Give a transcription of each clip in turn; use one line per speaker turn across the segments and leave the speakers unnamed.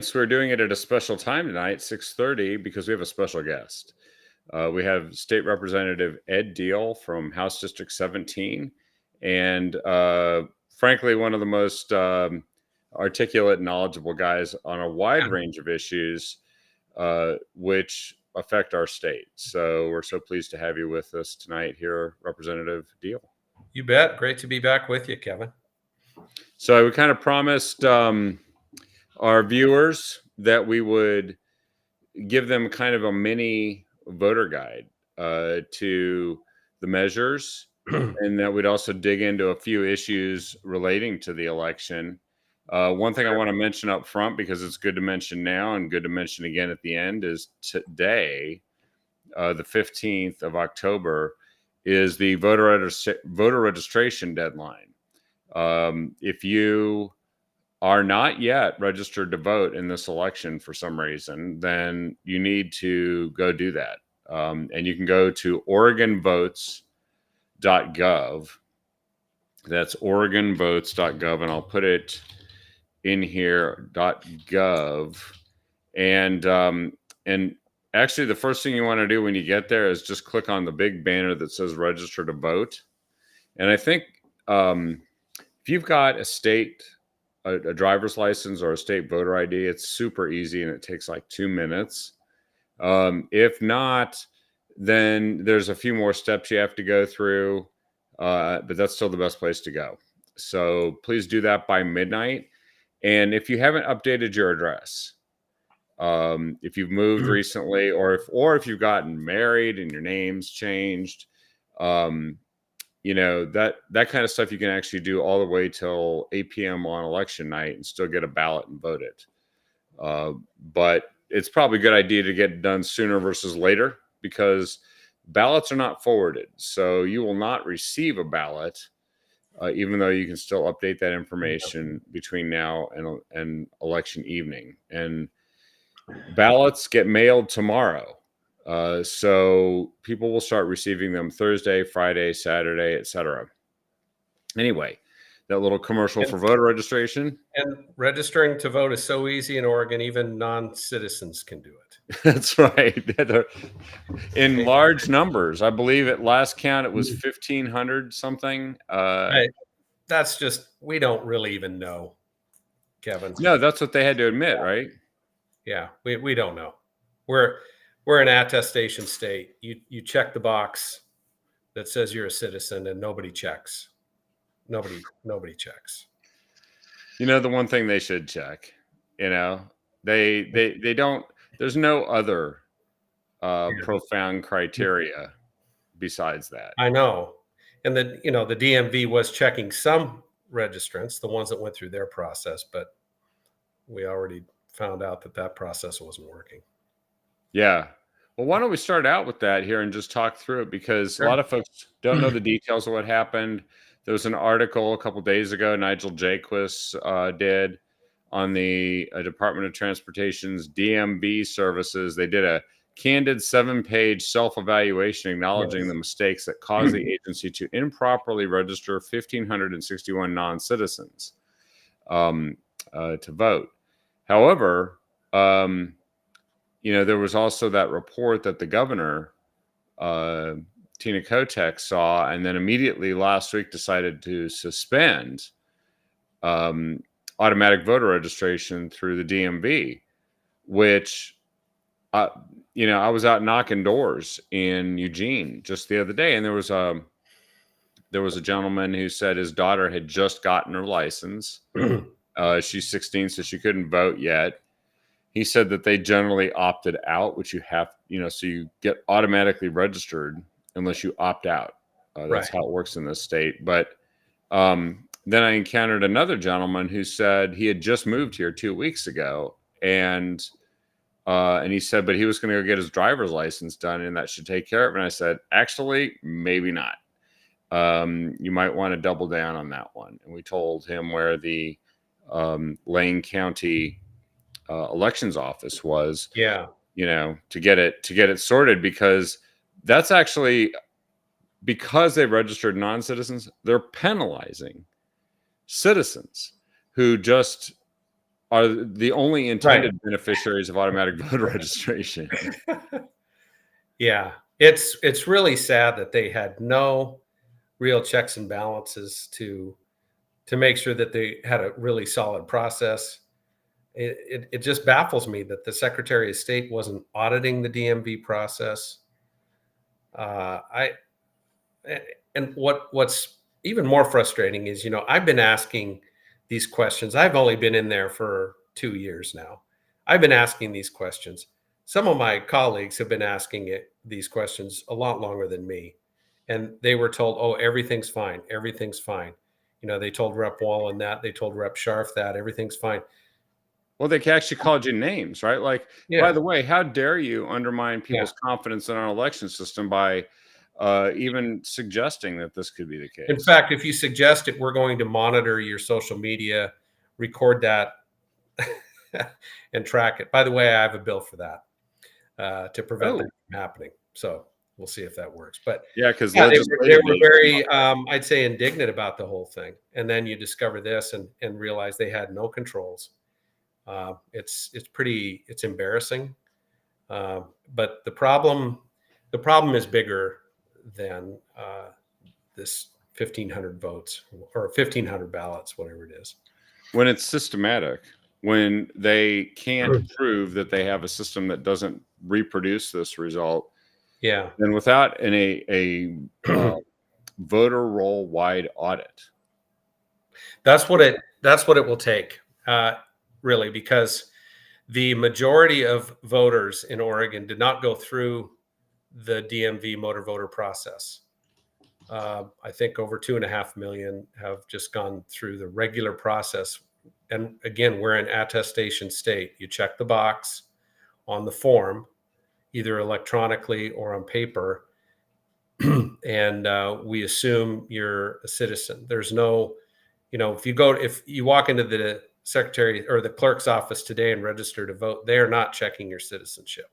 So we're doing it at a special time tonight, 6:30, because we have a special guest. We have State Representative Ed Deal from House District 17, and frankly, one of the most articulate and knowledgeable guys on a wide
Yeah.
range of issues which affect our state. So we're so pleased to have you with us tonight here, Representative Deal.
You bet. Great to be back with you, Kevin.
So we kind of promised our viewers that we would give them kind of a mini voter guide to the measures, and that we'd also dig into a few issues relating to the election. One thing I want to mention up front, because it's good to mention now and good to mention again at the end, is today, the 15th of October, is the voter registration deadline. If you are not yet registered to vote in this election for some reason, then you need to go do that. And you can go to OregonVotes.gov. That's OregonVotes.gov, and I'll put it in here, .gov. And actually, the first thing you want to do when you get there is just click on the big banner that says "Register to Vote." And I think if you've got a driver's license or a state voter ID, it's super easy and it takes like 2 minutes. If not, then there's a few more steps you have to go through, but that's still the best place to go. So please do that by midnight. And if you haven't updated your address, if you've moved recently, or if you've gotten married and your name's changed, that kind of stuff you can actually do all the way till 8 p.m. on election night and still get a ballot and vote it. But it's probably a good idea to get it done sooner versus later, because ballots are not forwarded. So you will not receive a ballot, even though you can still update that information between now and election evening. And ballots get mailed tomorrow. So people will start receiving them Thursday, Friday, Saturday, etc. Anyway, that little commercial for voter registration.
And registering to vote is so easy in Oregon, even non-citizens can do it.
That's right. In large numbers. I believe at last count it was 1,500 something.
That's just, we don't really even know, Kevin.
No, that's what they had to admit, right?
Yeah, we don't know. We're an attestation state. You check the box that says you're a citizen, and nobody checks. Nobody checks.
The one thing they should check, they don't. There's no other profound criteria besides that.
I know. And the DMV was checking some registrants, the ones that went through their process, but we already found out that process wasn't working.
Yeah. Well, why don't we start out with that here and just talk through it, because a lot of folks don't know the details of what happened. There was an article a couple days ago Nigel Jaquist did on the Department of Transportation's DMV services. They did a candid 7-page self-evaluation acknowledging the mistakes that caused the agency to improperly register 1,561 non-citizens to vote. However, there was also that report that the governor, Tina Kotek, saw, and then immediately last week decided to suspend automatic voter registration through the DMV, which, I was out knocking doors in Eugene just the other day, and there was a gentleman who said his daughter had just gotten her license. She's 16, so she couldn't vote yet. He said that they generally opted out, which you have, so you get automatically registered unless you opt out. That's how it works in this state. But then I encountered another gentleman who said he had just moved here 2 weeks ago, and he said, but he was going to go get his driver's license done, and that should take care of it. And I said, actually, maybe not. You might want to double down on that one. And we told him where the Lane County elections office was, to get it sorted, because that's actually, because they registered non-citizens, they're penalizing citizens who just are the only
Right.
intended beneficiaries of automatic voter registration.
Yeah, it's really sad that they had no real checks and balances to make sure that they had a really solid process. It just baffles me that the Secretary of State wasn't auditing the DMV process. I and what's even more frustrating is, I've been asking these questions. I've only been in there for 2 years now. I've been asking these questions. Some of my colleagues have been asking these questions a lot longer than me, and they were told, "Oh, everything's fine. Everything's fine." They told Rep Wallen that. They told Rep Scharf that everything's fine.
Well, they actually called you names, right? Like, by
Yeah,
the way, how dare you undermine
yeah.
people's confidence in our election system by even suggesting that this could be the
In
case?
fact, if you suggest it, we're going to monitor your social media, record that, and track it. By the way, I have a bill for that to prevent that
Oh,
from happening. So we'll see if that works. But
yeah, because
yeah, they were
legislatively,
very, I'd say, indignant about the whole thing. And then you discover this and realize they had no controls. It's embarrassing. But the problem is bigger than this 1,500 votes or 1,500 ballots, whatever it is.
when it's systematic, when they can't prove that they have a system that doesn't reproduce this result,
Yeah.
then without a voter roll wide audit.
That's what it will take, really, because the majority of voters in Oregon did not go through the DMV motor voter process. I think over 2.5 million have just gone through the regular process. And again, we're an attestation state. You check the box on the form, either electronically or on paper, and we assume you're a citizen. There's no, if you walk into the secretary or the clerk's office today and register to vote, they are not checking your citizenship.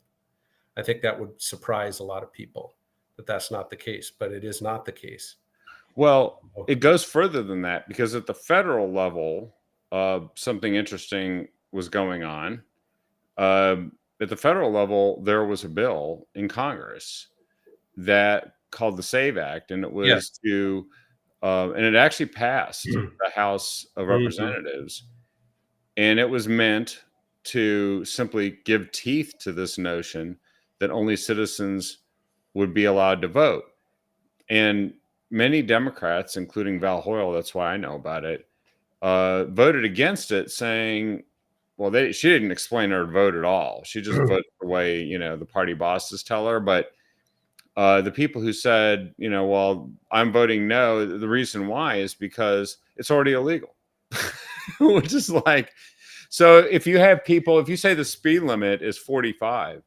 I think that would surprise a lot of people that that's not the case, but it is not the case.
Well, it goes further than that because at the federal level, something interesting was going on. At the federal level, there was a bill in Congress that called the SAVE Act, and it was
Yes.
and it actually passed the House of
Mhm.
Representatives, and it was meant to simply give teeth to this notion that only citizens would be allowed to vote. And many Democrats, including Val Hoyle, that's why I know about it, voted against it, saying, well, she didn't explain her vote at all. She just voted the way, the party bosses tell her. But the people who said, well, I'm voting no, the reason why is because it's already illegal, which is like, so if you say the speed limit is 45,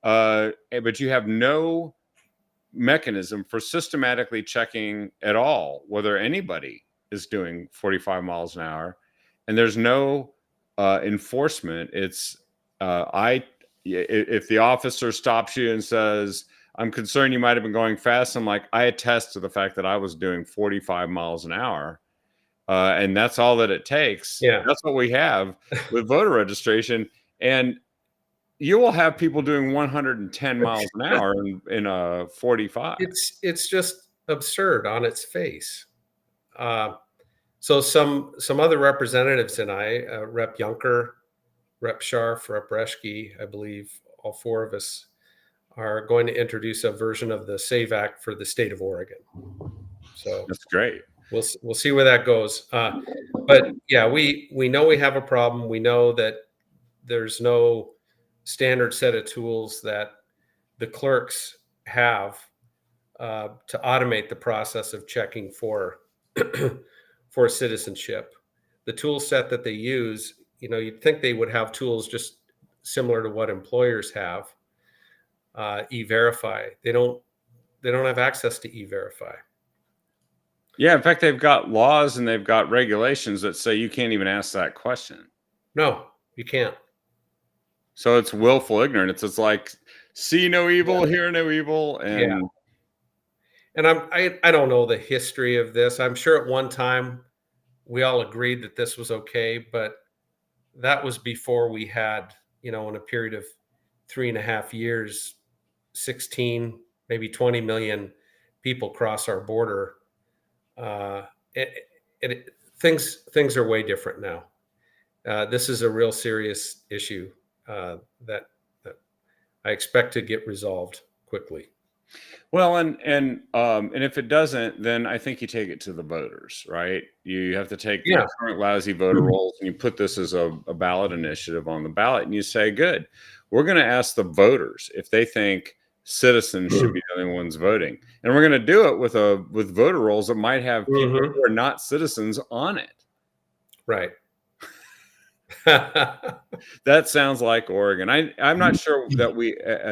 but you have no mechanism for systematically checking at all whether anybody is doing 45 miles an hour, and there's no enforcement. It's if the officer stops you and says, I'm concerned you might have been going fast, I'm like, I attest to the fact that I was doing 45 miles an hour, and that's all that it takes.
Yeah.
That's what we have with voter registration. And you will have people doing 110 miles an hour in a 45.
It's just absurd on its face. So some other representatives and I, Rep Junker, Rep Scharf, Rep Reschke, I believe all four of us are going to introduce a version of the SAVE Act for the state of Oregon. So
That's great.
we'll see where that goes. But yeah, we know we have a problem. We know that there's no standard set of tools that the clerks have to automate the process of checking for for citizenship. The tool set that they use, you'd think they would have tools just similar to what employers have. E-Verify. They don't have access to E-Verify.
Yeah, in fact, they've got laws and they've got regulations that say you can't even ask that question.
No, you can't.
So it's willful ignorance. It's like see no evil, hear no evil,
Yeah.
and
And I don't know the history of this. I'm sure at one time we all agreed that this was okay, but that was before we had, in a period of 3.5 years, 16, maybe 20 million people cross our border. Uh, it, things are way different now. This is a real serious issue that I expect to get resolved quickly.
Well, and if it doesn't, then I think you take it to the voters, right? You have to take the
Yeah.
current lousy voter rolls and you put this as a ballot initiative on the ballot, and you say, good, we're going to ask the voters if they think citizens should be the only ones voting, and we're going to do it with voter rolls that might have people
Mhm.
who are not citizens on it.
Right.
That sounds like Oregon. I'm not sure that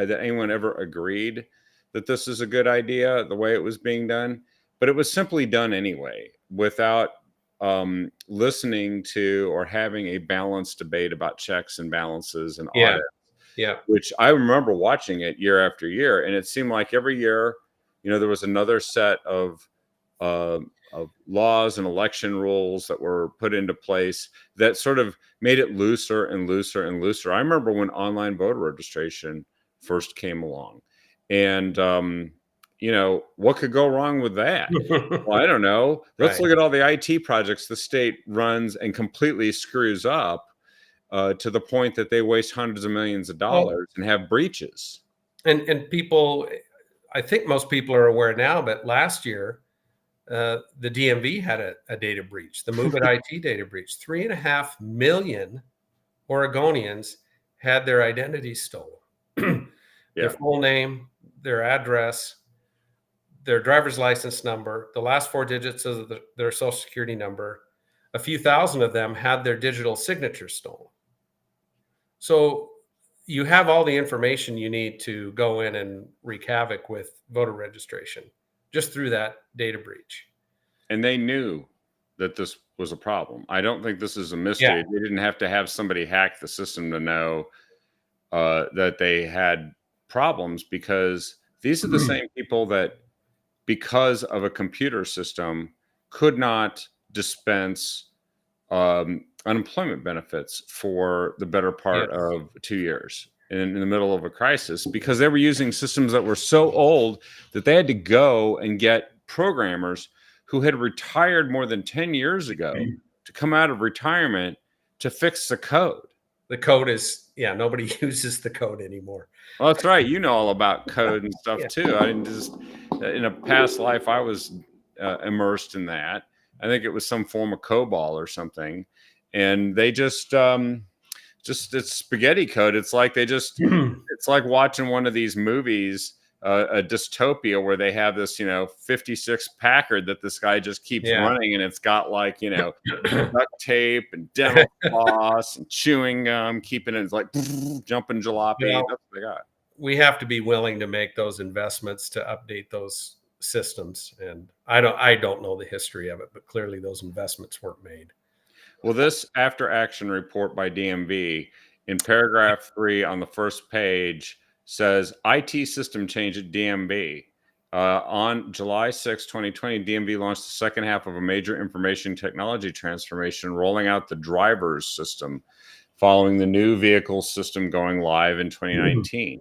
that anyone ever agreed that this is a good idea the way it was being done, but it was simply done anyway without listening to or having a balanced debate about checks and balances and
Yeah.
audit.
Yeah.
Which I remember watching it year after year, and it seemed like every year, there was another set of laws and election rules that were put into place that sort of made it looser and looser and looser. I remember when online voter registration first came along, and what could go wrong with that? Well, I don't know. Let's
Right.
look at all the IT projects the state runs and completely screws up to the point that they waste hundreds of millions of
Well,
dollars and have breaches.
and people, I think most people are aware now, but last year, the DMV had a data breach, the Move It IT data breach. 3.5 million Oregonians had their identities stolen. Their
Yeah.
full name, their address, their driver's license number, the last 4 digits of their social security number. A few thousand of them had their digital signature stolen. So you have all the information you need to go in and wreak havoc with voter registration just through that data breach.
And they knew that this was a problem. I don't think this is a
Yeah.
mystery. They didn't have to have somebody hack the system to know that they had problems, because these are the same people that, because of a computer system, could not dispense unemployment benefits for the better part
Yes.
of 2 years in the middle of a crisis, because they were using systems that were so old that they had to go and get programmers who had retired more than 10 years ago to come out of retirement to fix the code.
The code is, nobody uses the code anymore.
Well, that's right. You know all about code and stuff
Yeah.
too. I didn't just in a past life I was immersed in that. I think it was some form of COBOL or something, and they just it's spaghetti code. It's like it's like watching one of these movies, a dystopia where they have this 56 Packard that this guy just keeps
Yeah.
running, and it's got like duct tape and dental floss and chewing gum, keeping it like jumping jalopy.
Well,
That's what they got.
We have to be willing to make those investments to update those systems. And I don't know the history of it, but clearly those investments weren't made.
Well, this after action report by DMV in paragraph 3 on the first page says IT system change at DMV. On July 6, 2020, DMV launched the second half of a major information technology transformation, rolling out the driver's system following the new vehicle system going live in 2019.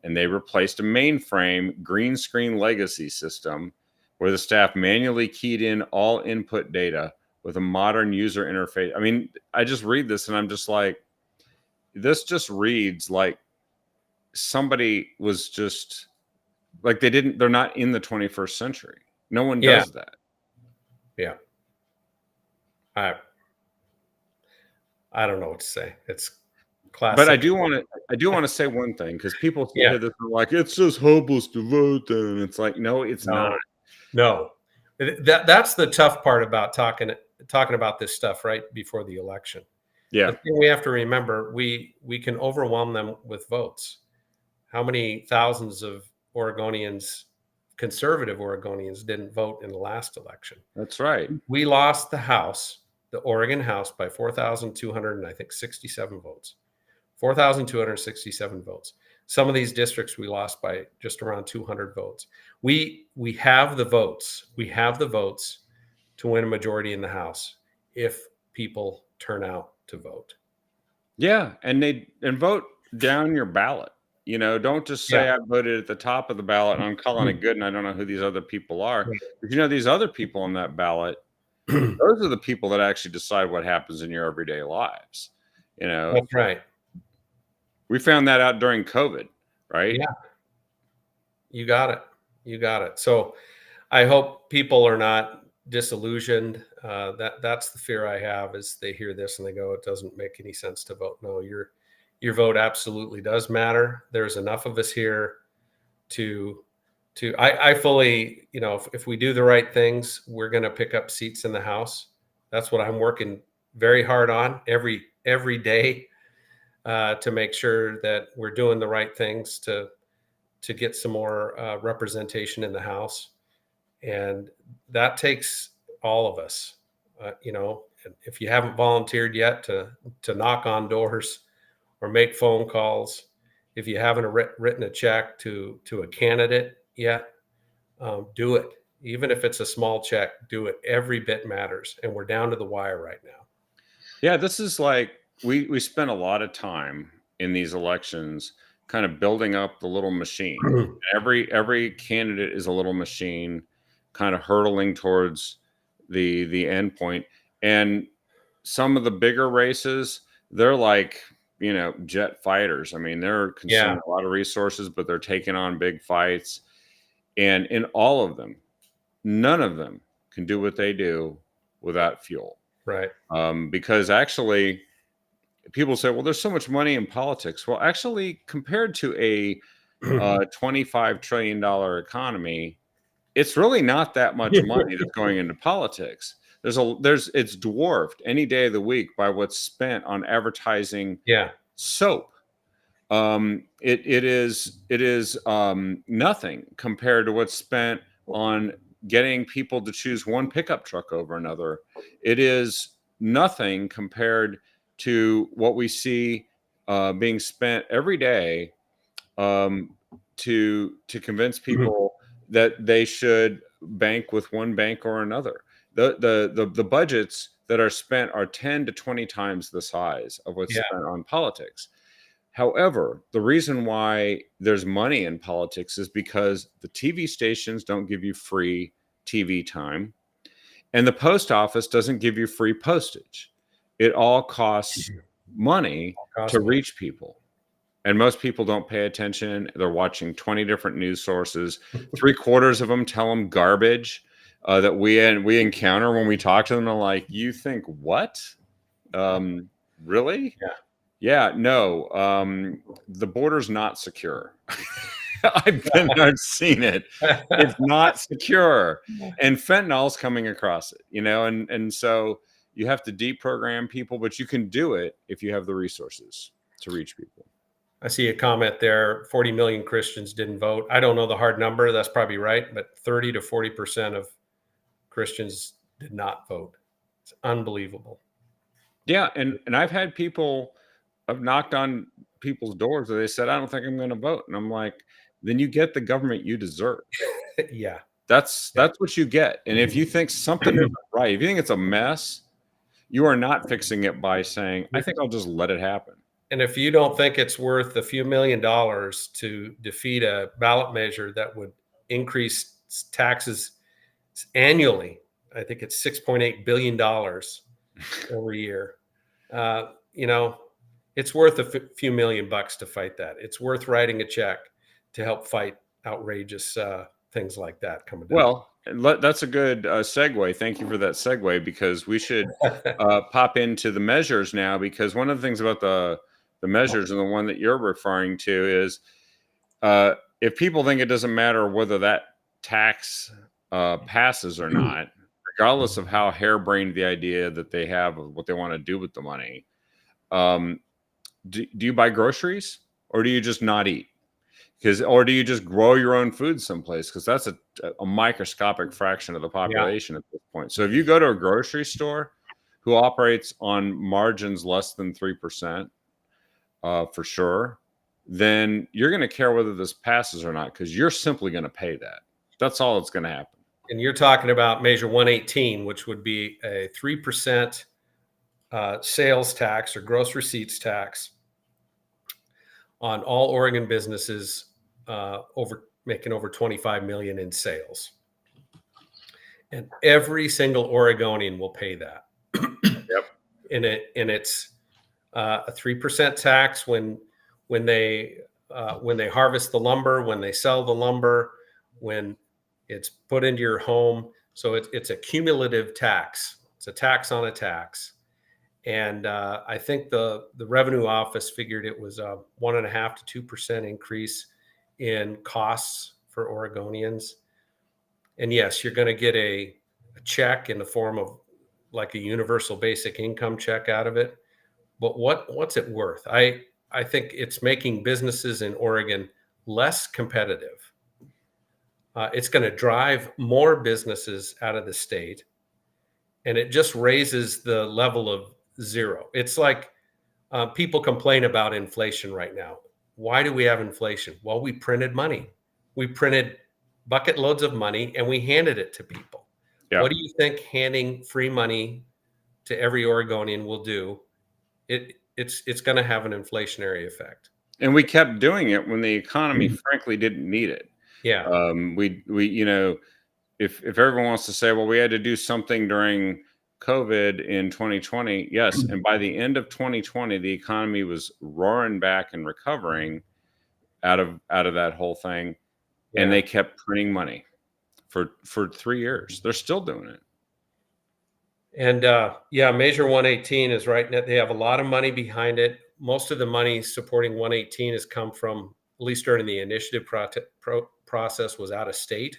And they replaced a mainframe green screen legacy system where the staff manually keyed in all input data with a modern user interface. I mean, I just read this and I'm just like, this just reads like somebody was just like, they're not in the 21st century. No one does that.
Yeah. I don't know what to say. It's classic.
But I do want to say one thing, because people say this are like, it's just hopeless to vote. And it's like, no, it's not.
No, that's the tough part about talking about this stuff right before the election.
Yeah.
The thing we have to remember, we can overwhelm them with votes. How many thousands of Oregonians, conservative Oregonians, didn't vote in the last election?
That's right.
We lost the House, the Oregon House, by 4,267 votes. 4,267 votes. Some of these districts we lost by just around 200 votes. We have the votes. We have the votes to win a majority in the House if people turn out to vote.
Yeah, and vote down your ballot. You know, don't just say
Yeah.
I voted at the top of the ballot and I'm calling it good and I don't know who these other people are.
Right.
But you know, these other people on that ballot, those are the people that actually decide what happens in your everyday lives. You know,
That's right.
we found that out during COVID, right?
Yeah, you got it. You got it. So I hope people are not disillusioned. That's the fear I have is they hear this and they go, it doesn't make any sense to vote. No, your vote absolutely does matter. There's enough of us here to I fully, if we do the right things, we're going to pick up seats in the House. That's what I'm working very hard on every day, to make sure that we're doing the right things to get some more representation in the House, and that takes all of us. If you haven't volunteered yet to knock on doors or make phone calls, if you haven't written a check to a candidate yet, do it. Even if it's a small check, do it. Every bit matters, and we're down to the wire right now.
Yeah, this is like we spent a lot of time in these elections kind of building up the little machine. Every candidate is a little machine kind of hurtling towards the end point. And some of the bigger races, they're like, you know, jet fighters. I mean, they're
Yeah,
consuming a lot of resources, but they're taking on big fights. And in all of them, none of them can do what they do without fuel.
right.
Because actually, people say, well, there's so much money in politics. Well, actually, compared to a $25 trillion economy, it's really not that much money that's going into politics. It's dwarfed any day of the week by what's spent on advertising
Yeah,
soap. It is nothing compared to what's spent on getting people to choose one pickup truck over another. It is nothing compared to what we see being spent every day, to convince people that they should bank with one bank or another. The budgets that are spent are 10 to 20 times the size of what's
yeah,
spent on politics. However, the reason why there's money in politics is because the TV stations don't give you free TV time, and the post office doesn't give you free postage. It all costs money to
possible.
reach people. And most people don't pay attention. They're watching 20 different news sources. Three-quarters of them tell them garbage that we encounter when we talk to them. They're like, you think what? Really?
Yeah.
Yeah, no. The border's not secure. I've seen it. It's not secure. And fentanyl's coming across it, you know, and so you have to deprogram people, but you can do it if you have the resources to reach people.
I see a comment there. 40 million Christians didn't vote. I don't know the hard number. That's probably right, but 30 to 40% of Christians did not vote. It's unbelievable.
Yeah, and I've knocked on people's doors where they said, I don't think I'm going to vote. And I'm like, then you get the government you deserve.
Yeah.
That's what you get. And if you think something isn't right, if you think it's a mess, you are not fixing it by saying, I think I'll just let it happen.
And if you don't think it's worth a few $1,000,000 to defeat a ballot measure that would increase taxes annually, I think it's $6.8 billion every year. It's worth a few $1,000,000 to fight that. It's worth writing a check to help fight outrageous things like that coming down.
Well, that's a good segue. Thank you for that segue, because we should pop into the measures now, because one of the things about the measures and the one that you're referring to is if people think it doesn't matter whether that tax passes or not, regardless of how harebrained the idea that they have of what they want to do with the money, do you buy groceries, or do you just not eat? Or do you just grow your own food someplace? Because that's a microscopic fraction of the population at this point. So if you go to a grocery store who operates on margins less than 3%, for sure, then you're going to care whether this passes or not, because you're simply going to pay that. That's all that's going to happen.
And you're talking about Measure 118, which would be a 3% sales tax or gross receipts tax on all Oregon businesses making over 25 million in sales. And every single Oregonian will pay that.
Yep.
And it's a 3% tax when they harvest the lumber, when they sell the lumber, when it's put into your home. So it's a cumulative tax. It's a tax on a tax. And I think the revenue office figured it was a 1.5 to 2% increase in costs for Oregonians. And yes, you're going to get a check in the form of like a universal basic income check out of it. But what's it worth? I think it's making businesses in Oregon less competitive. It's going to drive more businesses out of the state, and it just raises the level of zero. It's like people complain about inflation right now. Why do we have inflation? Well, we printed money. We printed bucket loads of money and we handed it to people.
Yeah.
What do you think handing free money to every Oregonian will do? It's going to have an inflationary effect.
And we kept doing it when the economy, frankly, didn't need it.
Yeah.
We if everyone wants to say, well, we had to do something during COVID in 2020, yes. And by the end of 2020, the economy was roaring back and recovering out of that whole thing. Yeah. And they kept printing money for 3 years. They're still doing it.
And Measure 118 is right. They have a lot of money behind it. Most of the money supporting 118 has come from, at least during the initiative process, was out of state.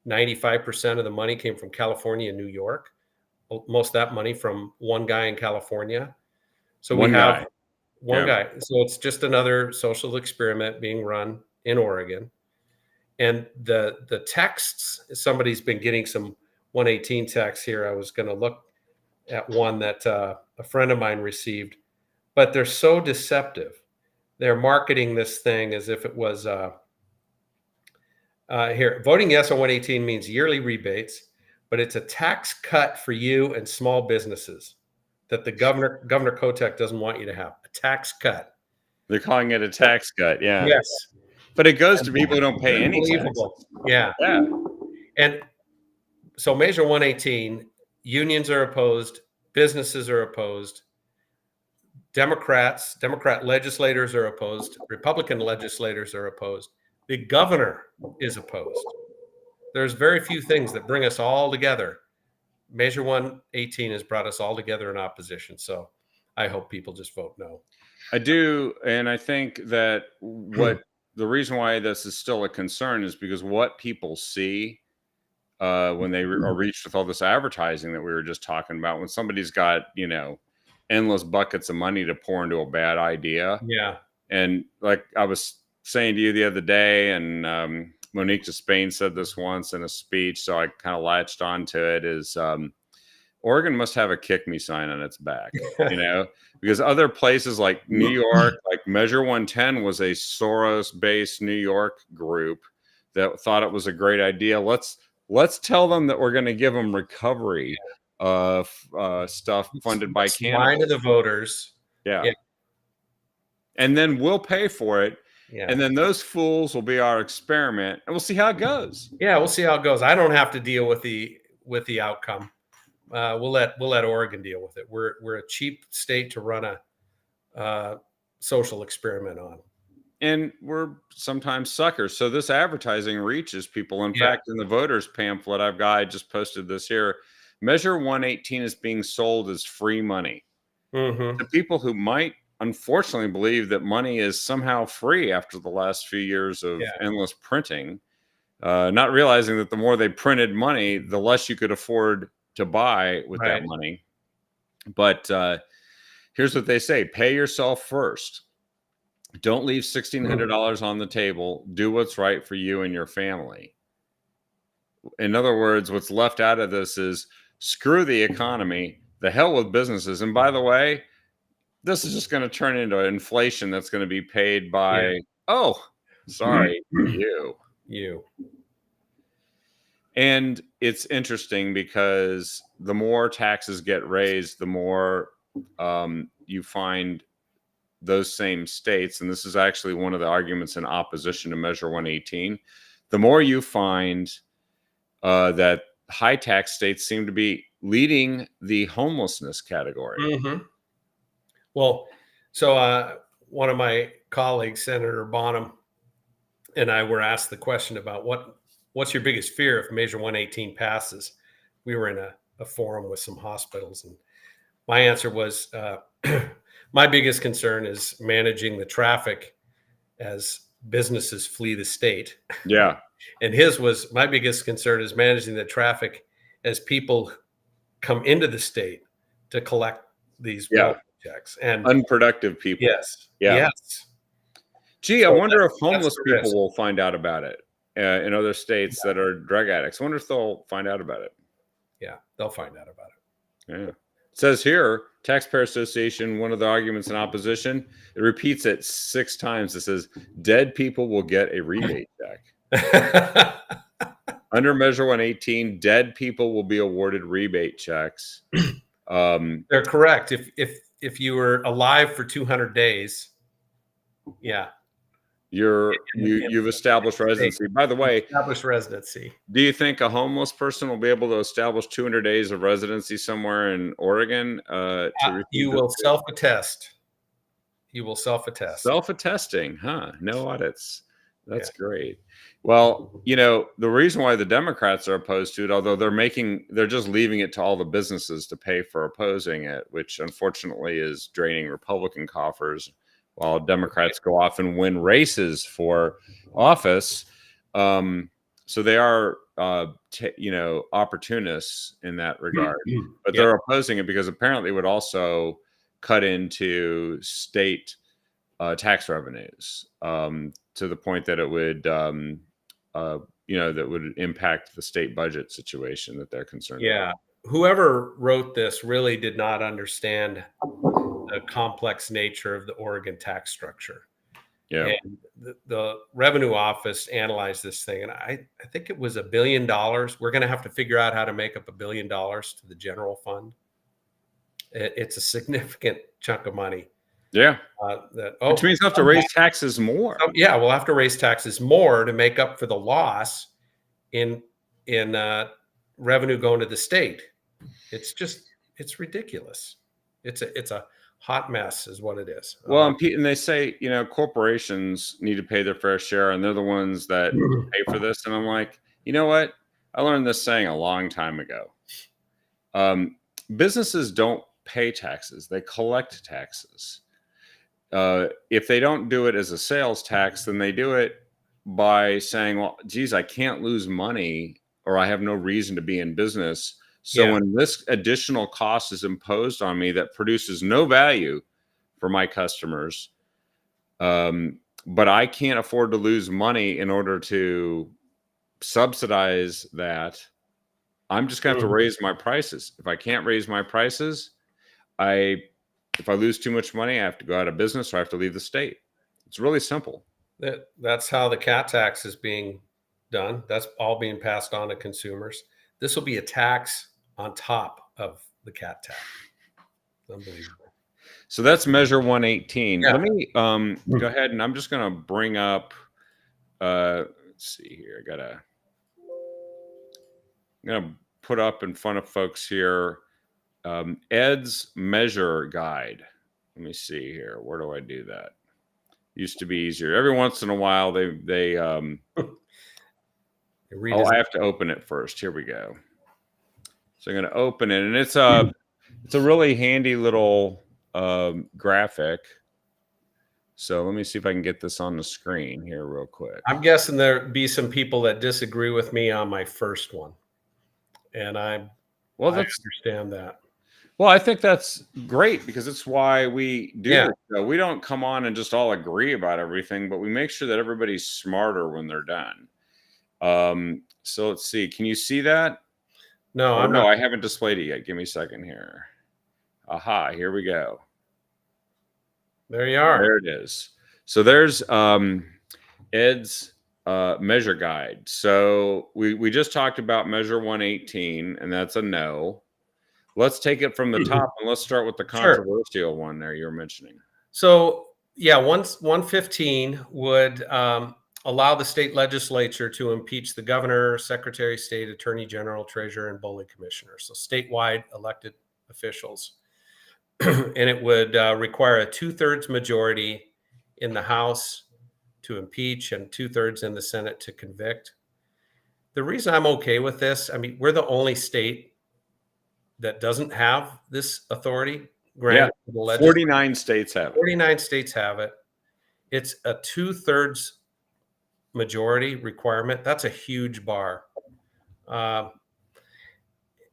95% of the money came from California and New York. Most of that money from one guy in California. So we have one guy. So it's just another social experiment being run in Oregon. And the texts, somebody's been getting some 118 texts here. I was going to look at one that a friend of mine received, but they're so deceptive. They're marketing this thing as if it was here. Voting yes on 118 means yearly rebates, but it's a tax cut for you and small businesses that the Governor Kotek doesn't want you to have. A tax cut.
They're calling it a tax cut. Yeah.
Yes.
But it goes to people who don't pay any taxes.
Yeah.
Yeah.
And so Measure 118, unions are opposed, businesses are opposed, Democrat legislators are opposed, Republican legislators are opposed. The governor is opposed. There's very few things that bring us all together. Measure 118 has brought us all together in opposition. So I hope people just vote no.
I do. And I think that the reason why this is still a concern is because what people see when they are reached with all this advertising that we were just talking about, when somebody's got, endless buckets of money to pour into a bad idea.
Yeah.
And like I was saying to you the other day, and Monique Despain said this once in a speech, so I kind of latched onto it, is Oregon must have a kick me sign on its back, because other places like New York, like Measure 110 was a Soros-based New York group that thought it was a great idea. Let's tell them that we're going to give them recovery of stuff funded by Canada.
Line to the voters.
Yeah. And then we'll pay for it. Yeah. And then those fools will be our experiment, and we'll see how it goes.
Yeah, we'll see how it goes. I don't have to deal with the outcome. We'll let Oregon deal with it. We're a cheap state to run a social experiment on.
And we're sometimes suckers. So this advertising reaches people. In fact, in the voters pamphlet I just posted this here, Measure 118 is being sold as free money.
Mm-hmm.
To people who might unfortunately believe that money is somehow free after the last few years of endless printing, not realizing that the more they printed money, the less you could afford to buy with that money. But here's what they say: pay yourself first. Don't leave $1,600 on the table. Do what's right for you and your family. In other words, what's left out of this is screw the economy, the hell with businesses. And by the way, this is just going to turn into inflation that's going to be paid by, you. And it's interesting because the more taxes get raised, the more you find those same states, and this is actually one of the arguments in opposition to Measure 118, the more you find that high tax states seem to be leading the homelessness category.
Mm-hmm. Well, so one of my colleagues, Senator Bonham, and I were asked the question about what's your biggest fear if Measure 118 passes. We were in a forum with some hospitals, and my answer was my biggest concern is managing the traffic as businesses flee the state.
Yeah.
And his was, my biggest concern is managing the traffic as people come into the state to collect these welfare checks. And
unproductive people.
Yes.
Yeah.
Yes.
Gee,
So
I wonder if
that's
homeless
the
people
risk.
will find out about it in other states that are drug addicts. I wonder if they'll find out about it.
Yeah, they'll find out about it.
Yeah. It says here, Taxpayer Association, one of the arguments in opposition, it repeats it 6 times. It says, dead people will get a rebate check. Under Measure 118, dead people will be awarded rebate checks.
They're correct. If you were alive for 200 days, yeah,
you've established residency. By the way,
established residency.
do you think a homeless person will be able to establish 200 days of residency somewhere in Oregon?
You will self-attest. You will self-attest.
Self-attesting, huh? No audits. That's great. Well, the reason why the Democrats are opposed to it, although they're just leaving it to all the businesses to pay for opposing it, which unfortunately is draining Republican coffers, while Democrats go off and win races for office. So they are, opportunists in that regard, but they're opposing it because apparently it would also cut into state tax revenues to the point that it would, that would impact the state budget situation that they're concerned about.
Whoever wrote this really did not understand the complex nature of the Oregon tax structure.
Yeah.
And the revenue office analyzed this thing, and I think it was $1 billion. We're going to have to figure out how to make up $1 billion to the general fund. It's a significant chunk of money.
Yeah.
Which
means we'll have to raise taxes more.
We'll have to raise taxes more to make up for the loss in revenue going to the state. It's ridiculous. It's a hot mess is what it is.
Well, and they say, corporations need to pay their fair share, and they're the ones that pay for this. And I'm like, you know what? I learned this saying a long time ago. Businesses don't pay taxes. They collect taxes. If they don't do it as a sales tax, then they do it by saying, well, geez, I can't lose money or I have no reason to be in business. So when this additional cost is imposed on me that produces no value for my customers, but I can't afford to lose money in order to subsidize that, I'm just going to have to raise my prices. If I can't raise my prices, if I lose too much money, I have to go out of business or I have to leave the state. It's really simple.
That's how the cat tax is being done. That's all being passed on to consumers. This will be a tax on top of the cat tax. Unbelievable.
So that's Measure 118. Let me go ahead, and I'm just going to bring up, let's see here. I'm going to put up in front of folks here Ed's Measure Guide. Let me see here. Where do I do that? Used to be easier. Every once in a while, they I have to open it first. Here we go. So I'm going to open it, and it's a really handy little graphic. So let me see if I can get this on the screen here real quick.
I'm guessing there'd be some people that disagree with me on my first one, and I understand that.
Well, I think that's great because it's why we do this show. We don't come on and just all agree about everything, but we make sure that everybody's smarter when they're done. So let's see. Can you see that?
No,
I haven't displayed it yet. Give me a second here. Aha, here we go.
There you are.
There it is. So there's Ed's Measure Guide. So we just talked about Measure 118, and that's a no. Let's take it from the top and let's start with the
Sure.
controversial one there you were mentioning.
So yeah, 115 would allow the state legislature to impeach the governor, secretary of state, attorney general, treasurer, and bully commissioner. So statewide elected officials. And it would require a 2/3 majority in the House to impeach and 2/3 in the Senate to convict. The reason I'm okay with this, I mean, we're the only state that doesn't have this authority granted to the legislature.
49 states have it.
49 states have it. It's a 2/3 majority requirement. That's a huge bar.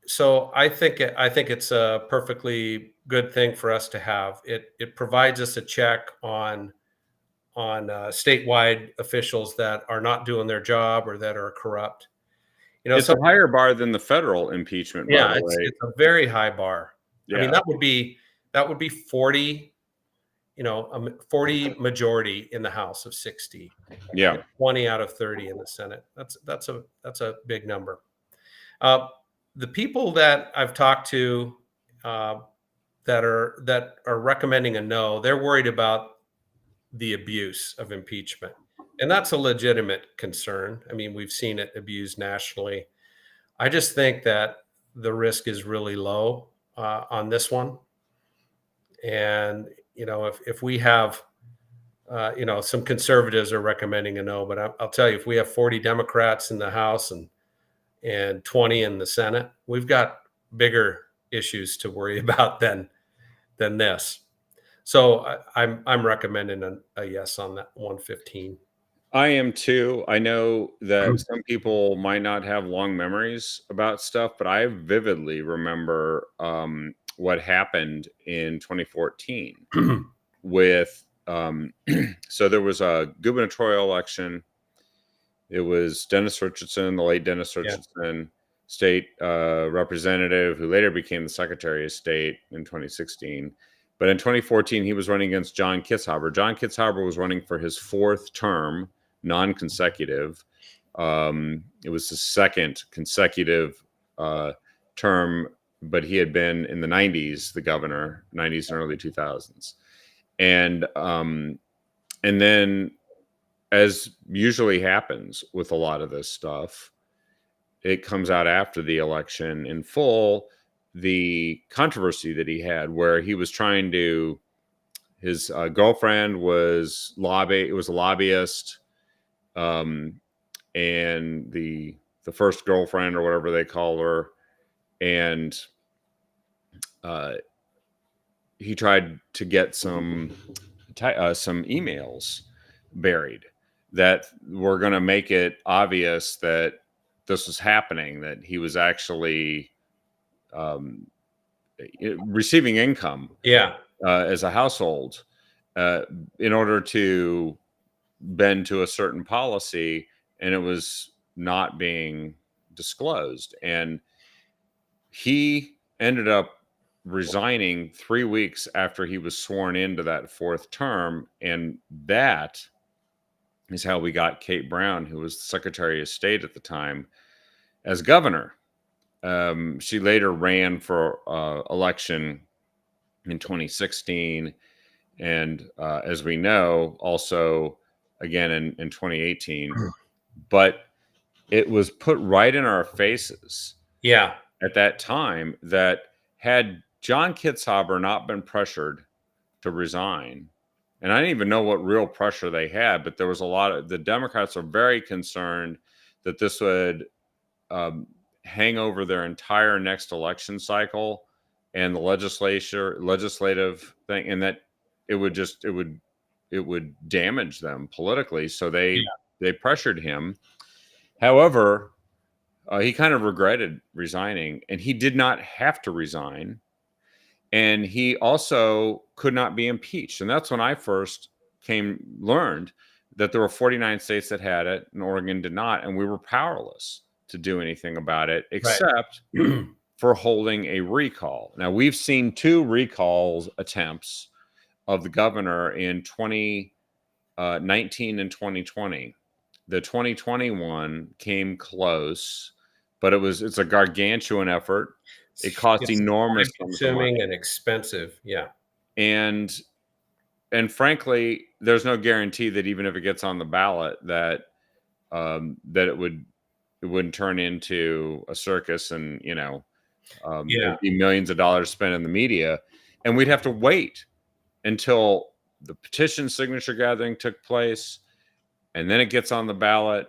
So I think it's a perfectly good thing for us to have. It provides us a check on statewide officials that are not doing their job or that are corrupt. You know,
It's a higher bar than the federal impeachment, by the way.
it's a very high bar. I mean,
Yeah.
that would be 40, 40 majority in the House of 60.
Yeah.
20 out of 30 in the Senate. That's a big number. The people that I've talked to that are recommending a no, they're worried about the abuse of impeachment, and that's a legitimate concern. I mean, we've seen it abused nationally. I just think that the risk is really low on this one, and if we have some conservatives are recommending a no, but I'll tell you, if we have 40 Democrats in the House and 20 in the Senate, we've got bigger issues to worry about than this. So I'm recommending a yes on that 115.
I am too. I know that some people might not have long memories about stuff, but I vividly remember what happened in 2014 with so there was a gubernatorial election. It was Dennis Richardson, the late Dennis Richardson, state representative, who later became the Secretary of State in 2016. But in 2014, he was running against John Kitzhaber. John Kitzhaber was running for his 4th term, non-consecutive. It was his 2nd consecutive term, but he had been in the 90s, the governor, 90s and early 2000s. And then, as usually happens with a lot of this stuff, it comes out after the election in full, the controversy that he had, where he was trying to, his girlfriend was a lobbyist, and the first girlfriend, or whatever they call her, and he tried to get some emails buried that were going to make it obvious that this was happening, that he was actually receiving income as a household in order to bend to a certain policy, and it was not being disclosed. And he ended up resigning 3 weeks after he was sworn into that 4th term, and that is how we got Kate Brown, who was the Secretary of State at the time, as governor. She later ran for election in 2016, and as we know, also again in 2018. But it was put right in our faces at that time that had John Kitzhaber not been pressured to resign, and I didn't even know what real pressure they had, but there was a lot of, the Democrats are very concerned that this would hang over their entire next election cycle and the legislative thing, and that it would damage them politically. So they pressured him. However, he kind of regretted resigning, and he did not have to resign. And he also could not be impeached. And that's when I first learned that there were 49 states that had it and Oregon did not. And we were powerless to do anything about it, except for holding a recall. Now, we've seen 2 recalls attempts of the governor in 2019 and 2020. The 2021 came close, but it's a gargantuan effort. It costs
It's
enormous
time
sums of money.
consuming and expensive. Yeah.
And frankly, there's no guarantee that even if it gets on the ballot that that it wouldn't turn into a circus, and
Yeah.
it'd be millions of dollars spent in the media, and we'd have to wait until the petition signature gathering took place, and then it gets on the ballot,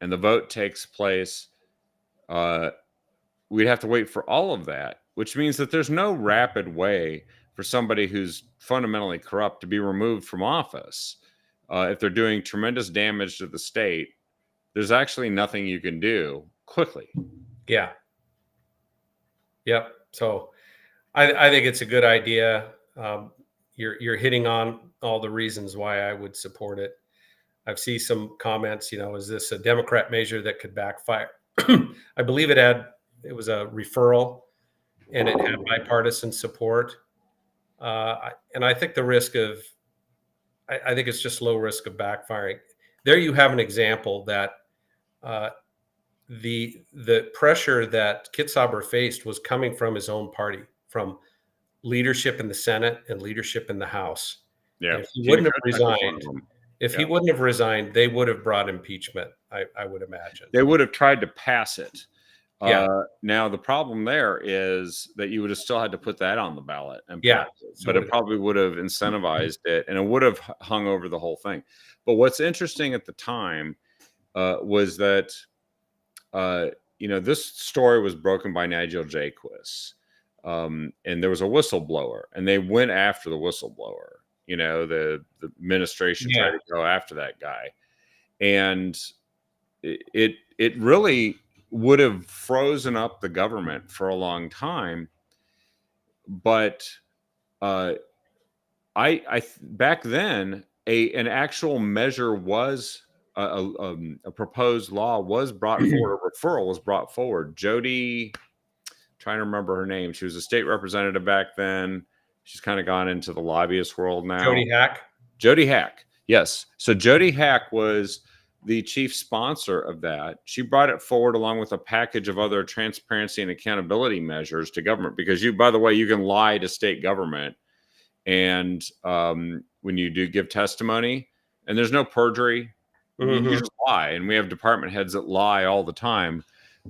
and the vote takes place. We'd have to wait for all of that, which means that there's no rapid way for somebody who's fundamentally corrupt to be removed from office. If they're doing tremendous damage to the state, there's actually nothing you can do quickly.
Yeah. Yep. So I think it's a good idea. You're hitting on all the reasons why I would support it. I've seen some comments, is this a Democrat measure that could backfire? I believe it was a referral and it had bipartisan support. And I think I think it's just low risk of backfiring. There you have an example that the pressure that Kitzhaber faced was coming from his own party, from leadership in the Senate and leadership in the House.
Yeah.
And if he wouldn't have resigned, they would have brought impeachment, I would imagine.
They would have tried to pass it.
Yeah.
Now the problem there is that you would have still had to put that on the ballot and
Yeah.
pass it, but it probably would have incentivized it, and it would have hung over the whole thing. But what's interesting at the time was that this story was broken by Nigel Jaquist, and there was a whistleblower, and they went after the whistleblower. The administration tried to go after that guy, and it really would have frozen up the government for a long time. But back then an actual measure was a proposed law was brought forward. A referral was brought forward. Jody, trying to remember her name, she was a state representative back then. She's kind of gone into the lobbyist world now. Jody Hack. Yes. So Jody Hack was the chief sponsor of that. She brought it forward along with a package of other transparency and accountability measures to government, because by the way, you can lie to state government. And when you do give testimony, and there's no perjury, you just lie. And we have department heads that lie all the time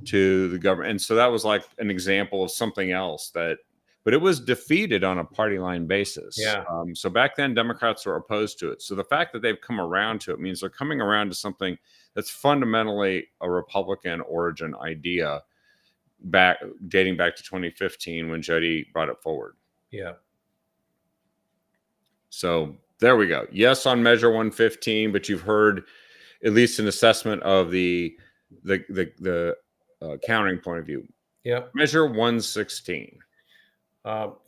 to the government. And so that was like an example of something else but it was defeated on a party line basis.
Yeah.
So back then, Democrats were opposed to it. So the fact that they've come around to it means they're coming around to something that's fundamentally a Republican origin idea, dating back to 2015 when Jody brought it forward.
Yeah.
So there we go. Yes on Measure 115, but you've heard at least an assessment of the counting point of view.
Yeah.
Measure 116.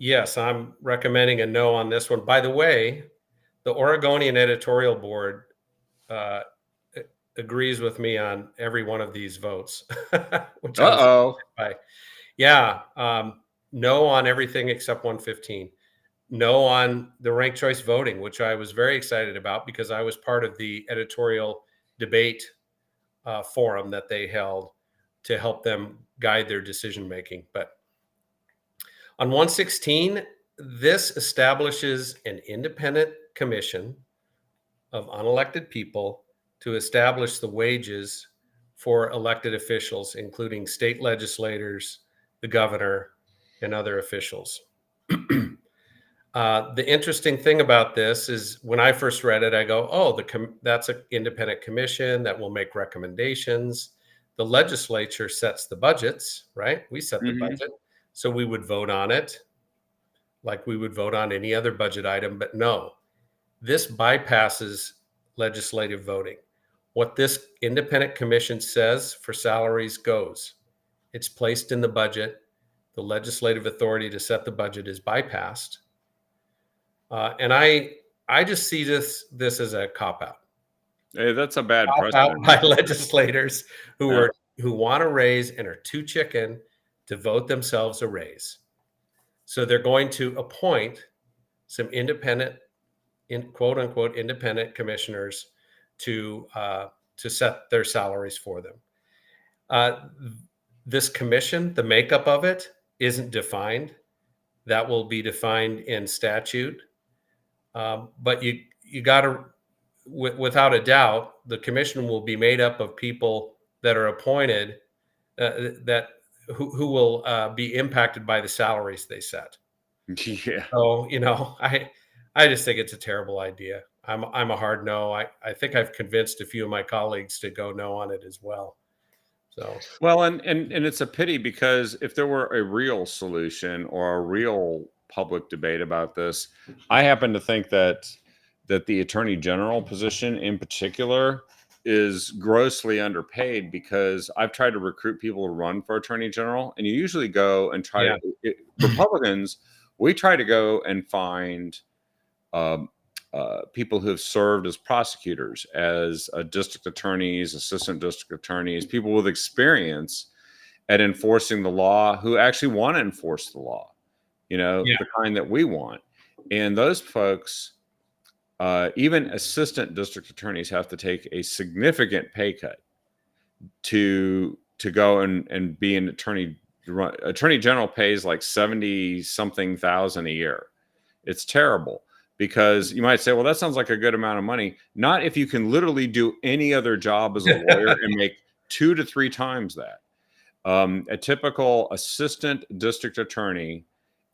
Yes, I'm recommending a no on this one. By the way, the Oregonian editorial board agrees with me on every one of these votes. Which yeah. No on everything except 115. No on the ranked choice voting, which I was very excited about because I was part of the editorial debate forum that they held to help them guide their decision making. But on 116, this establishes an independent commission of unelected people to establish the wages for elected officials, including state legislators, the governor, and other officials. The interesting thing about this is when I first read it, I go, oh, that's an independent commission that will make recommendations. The legislature sets the budgets, right? We set the budget. So we would vote on it like we would vote on any other budget item. But no, this bypasses legislative voting. What this independent commission says for salaries goes. It's placed in the budget. The legislative authority to set the budget is bypassed. And I just see this as a cop-out.
Hey, that's a bad
precedent. By legislators who want a raise and are too chicken to vote themselves a raise. So they're going to appoint some independent, quote unquote, independent commissioners to set their salaries for them. This commission, the makeup of it, isn't defined. That will be defined in statute. But you got to, without a doubt, the commission will be made up of people that are appointed that who will be impacted by the salaries they set.
Yeah.
So, I just think it's a terrible idea. I'm a hard no. I think I've convinced a few of my colleagues to go no on it as well. So,
Well, and it's a pity because if there were a real solution or a real public debate about this, I happen to think that the attorney general position in particular is grossly underpaid because I've tried to recruit people to run for attorney general, and you usually go and try
yeah,
to Republicans, we try to go and find um, people who have served as prosecutors, as district attorneys, assistant district attorneys, people with experience at enforcing the law who actually want to enforce the law,
yeah,
the kind that we want. And those folks, even assistant district attorneys, have to take a significant pay cut to go and be an attorney. Attorney general pays like 70 something thousand a year. It's terrible because you might say, well, that sounds like a good amount of money. Not if you can literally do any other job as a lawyer and make 2 to 3 times that. A typical assistant district attorney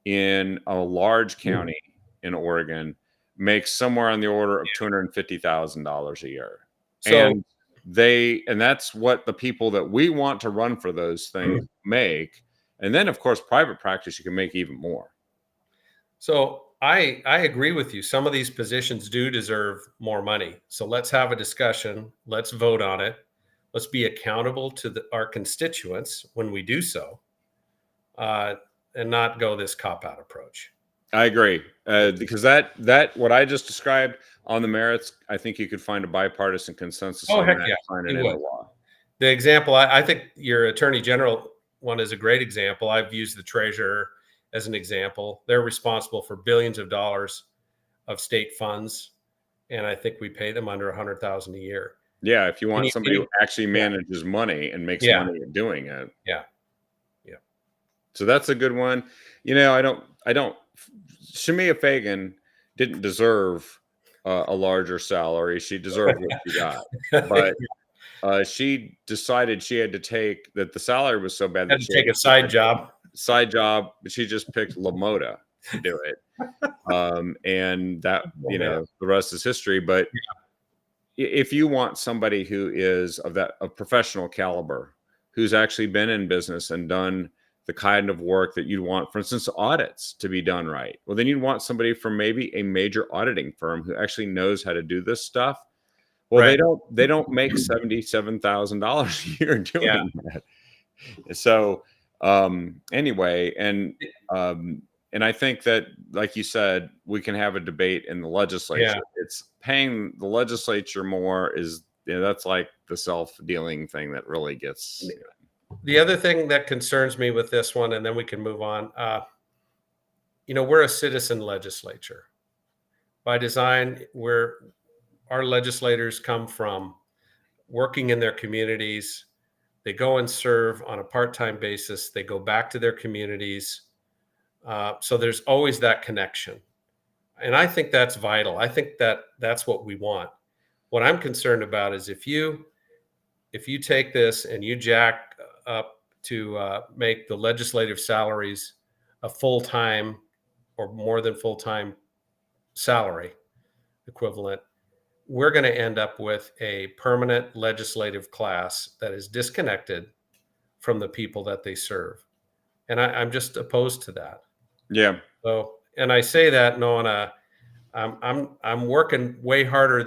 in a large county in Oregon makes somewhere on the order of $250,000 a year.
So
And that's what the people that we want to run for those things make. And then, of course, private practice, you can make even more.
So I agree with you. Some of these positions do deserve more money. So let's have a discussion. Let's vote on it. Let's be accountable to our constituents when we do so, and not go this cop-out approach.
I agree, because that what I just described on the merits, I think you could find a bipartisan consensus
Oh,
on
heck
that
yeah,
and sign it
you
into
would.
law.
The example, I think your attorney general one is a great example. I've used the treasurer as an example. They're responsible for billions of dollars of state funds, and I think we pay them under $100,000 a year.
Yeah, if you
And
want
you,
somebody who actually
yeah,
manages money and makes
yeah,
money at doing it.
yeah, yeah.
So that's a good one. I don't. Shamia Fagan didn't deserve a larger salary. She deserved what she got, but she decided she had to take that. The salary was so bad
Had
that
to
she had
take
to
a side job.
side job, but she just picked LaModa to do it. And that,
Oh, man.
the rest is history. But if you want somebody who is of professional caliber, who's actually been in business and done the kind of work that you'd want, for instance, audits to be done right, well, then you'd want somebody from maybe a major auditing firm who actually knows how to do this stuff. Well,
Right.
they don't make $77,000 a year
Yeah.
doing that. So anyway, and I think that, like you said, we can have a debate in the legislature.
Yeah.
It's paying the legislature more is that's like the self-dealing thing that really gets.
The other thing that concerns me with this one, and then we can move on. We're a citizen legislature by design. Our legislators come from working in their communities. They go and serve on a part-time basis. They go back to their communities. So there's always that connection. And I think that's vital. I think that's what we want. What I'm concerned about is if you take this and you jack up to make the legislative salaries a full-time or more than full-time salary equivalent, we're going to end up with a permanent legislative class that is disconnected from the people that they serve. And I'm just opposed to that.
Yeah.
So, and I say that knowing I'm working way harder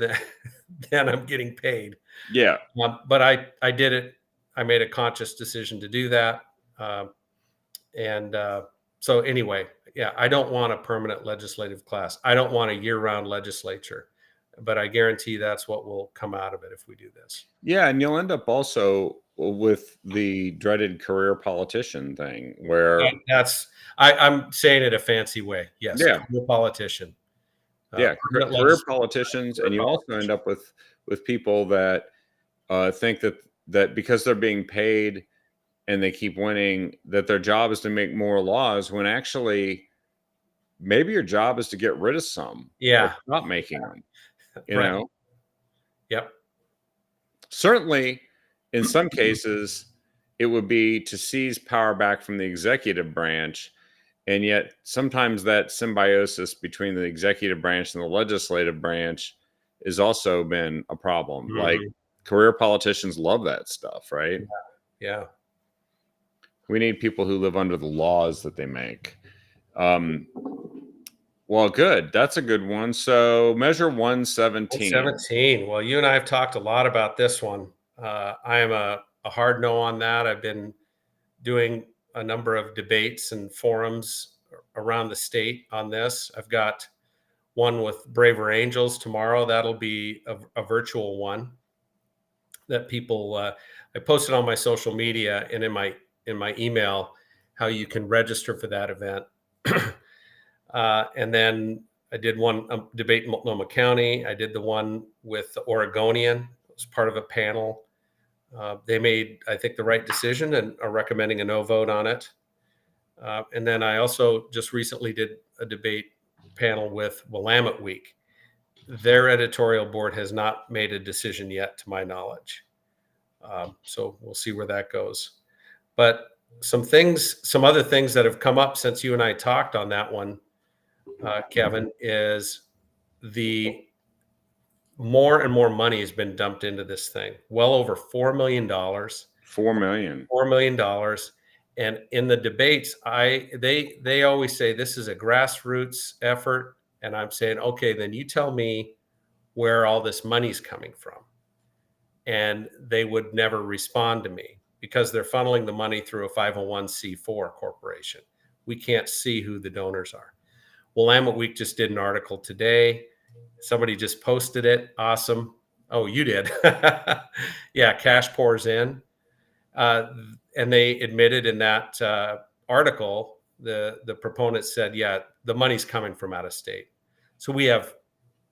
than I'm getting paid.
Yeah.
But I did it. I made a conscious decision to do that. So anyway, yeah, I don't want a permanent legislative class. I don't want a year-round legislature, but I guarantee that's what will come out of it if we do this.
Yeah, and you'll end up also with the dreaded career politician thing where
I'm saying it a fancy way. Yes,
yeah,
career politician.
yeah, career politicians, and you also end up with people that think that because they're being paid and they keep winning, that their job is to make more laws, when actually maybe your job is to get rid of some.
Yeah.
Or stop making them, you
Right.
know?
Yep.
Certainly, in some cases, it would be to seize power back from the executive branch. And yet, sometimes that symbiosis between the executive branch and the legislative branch has also been a problem. Like,
Mhm.
career politicians love that stuff, right?
Yeah.
We need people who live under the laws that they make. Well, good. That's a good one. So, measure 117.
17. Well, you and I have talked a lot about this one. I am a hard no on that. I've been doing a number of debates and forums around the state on this. I've got one with Braver Angels tomorrow. That'll be a virtual one that people. I posted on my social media and in my email how you can register for that event. And then I did one debate in Multnomah County. I did the one with the Oregonian. It was part of a panel. They made, I think, the right decision and are recommending a no vote on it. And then I also just recently did a debate panel with Willamette Week. Their editorial board has not made a decision yet, to my knowledge. So we'll see where that goes. But some other things that have come up since you and I talked on that one, Kevin, is the more and more money has been dumped into this thing. Well over $4 million.
$4 million.
$4 million. And in the debates, they always say this is a grassroots effort. And I'm saying, okay, then you tell me where all this money's coming from. And they would never respond to me because they're funneling the money through a 501c4 corporation. We can't see who the donors are. Willamette Week just did an article today. Somebody just posted it. Awesome. Oh, you did. Yeah, cash pours in. And they admitted in that article, the proponents said, yeah, the money's coming from out of state. So we have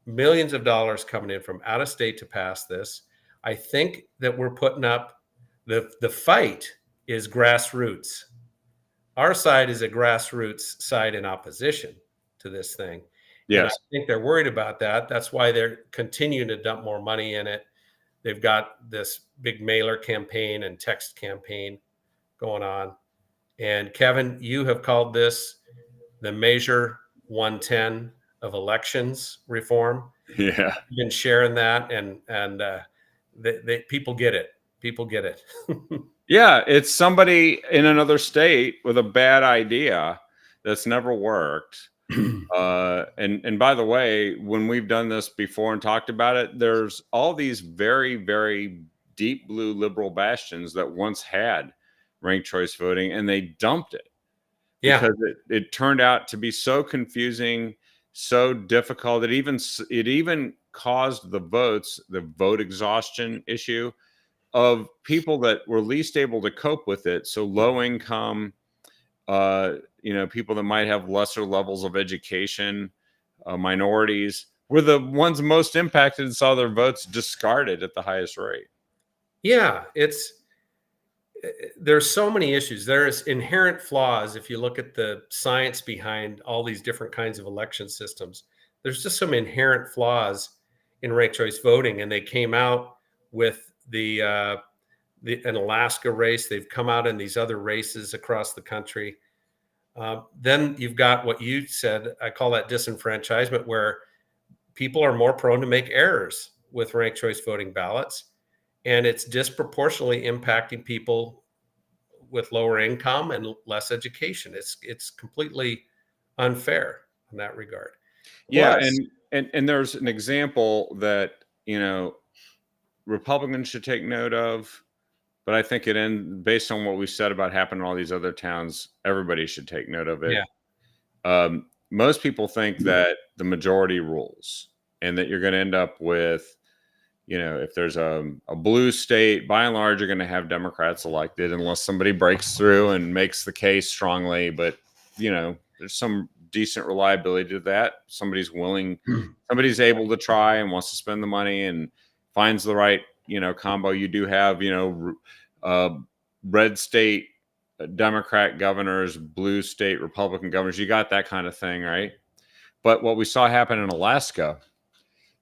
millions of dollars coming in from out of state to pass this. I think that we're putting up the fight is grassroots. Our side is a grassroots side in opposition to this thing. And I
Yes.
think they're worried about that. That's why they're continuing to dump more money in it. They've got this big mailer campaign and text campaign going on. And Kevin, you have called this the Measure 110 of elections reform.
Yeah.
You've been sharing that, and people get it. People get it.
Yeah. It's somebody in another state with a bad idea that's never worked. And by the way, when we've done this before and talked about it, there's all these very, very deep blue liberal bastions that once had ranked choice voting, and they dumped it
Yeah.
because it turned out to be so confusing, so difficult. It even caused the vote exhaustion issue of people that were least able to cope with it. So low income, people that might have lesser levels of education, minorities were the ones most impacted and saw their votes discarded at the highest rate.
Yeah, there's so many issues. There's inherent flaws if you look at the science behind all these different kinds of election systems. There's just some inherent flaws in ranked choice voting, and they came out with an Alaska race. They've come out in these other races across the country. Then you've got what you said. I call that disenfranchisement, where people are more prone to make errors with ranked choice voting ballots, and it's disproportionately impacting people with lower income and less education. It's completely unfair in that regard.
Yeah,
Plus,
and there's an example that Republicans should take note of, but I think based on what we said about happening in all these other towns, everybody should take note of it.
Yeah.
Most people think that the majority rules, and that you're going to end up with, if there's a blue state, by and large, you're going to have Democrats elected unless somebody breaks through and makes the case strongly. But, there's some decent reliability to that. Somebody's able to try and wants to spend the money and finds the right, combo. You do have, red state Democrat governors, blue state Republican governors. You got that kind of thing, right? But what we saw happen in Alaska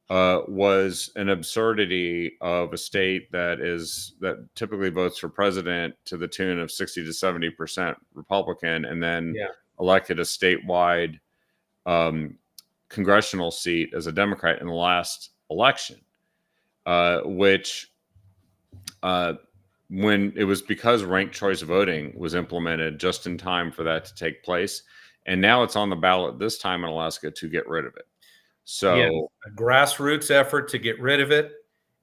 was an absurdity of a state that typically votes for president to the tune of 60 to 70% Republican, and then elected a statewide congressional seat as a Democrat in the last election, which when it was because ranked choice voting was implemented just in time for that to take place. And now it's on the ballot this time in Alaska to get rid of it. So
a grassroots effort to get rid of it,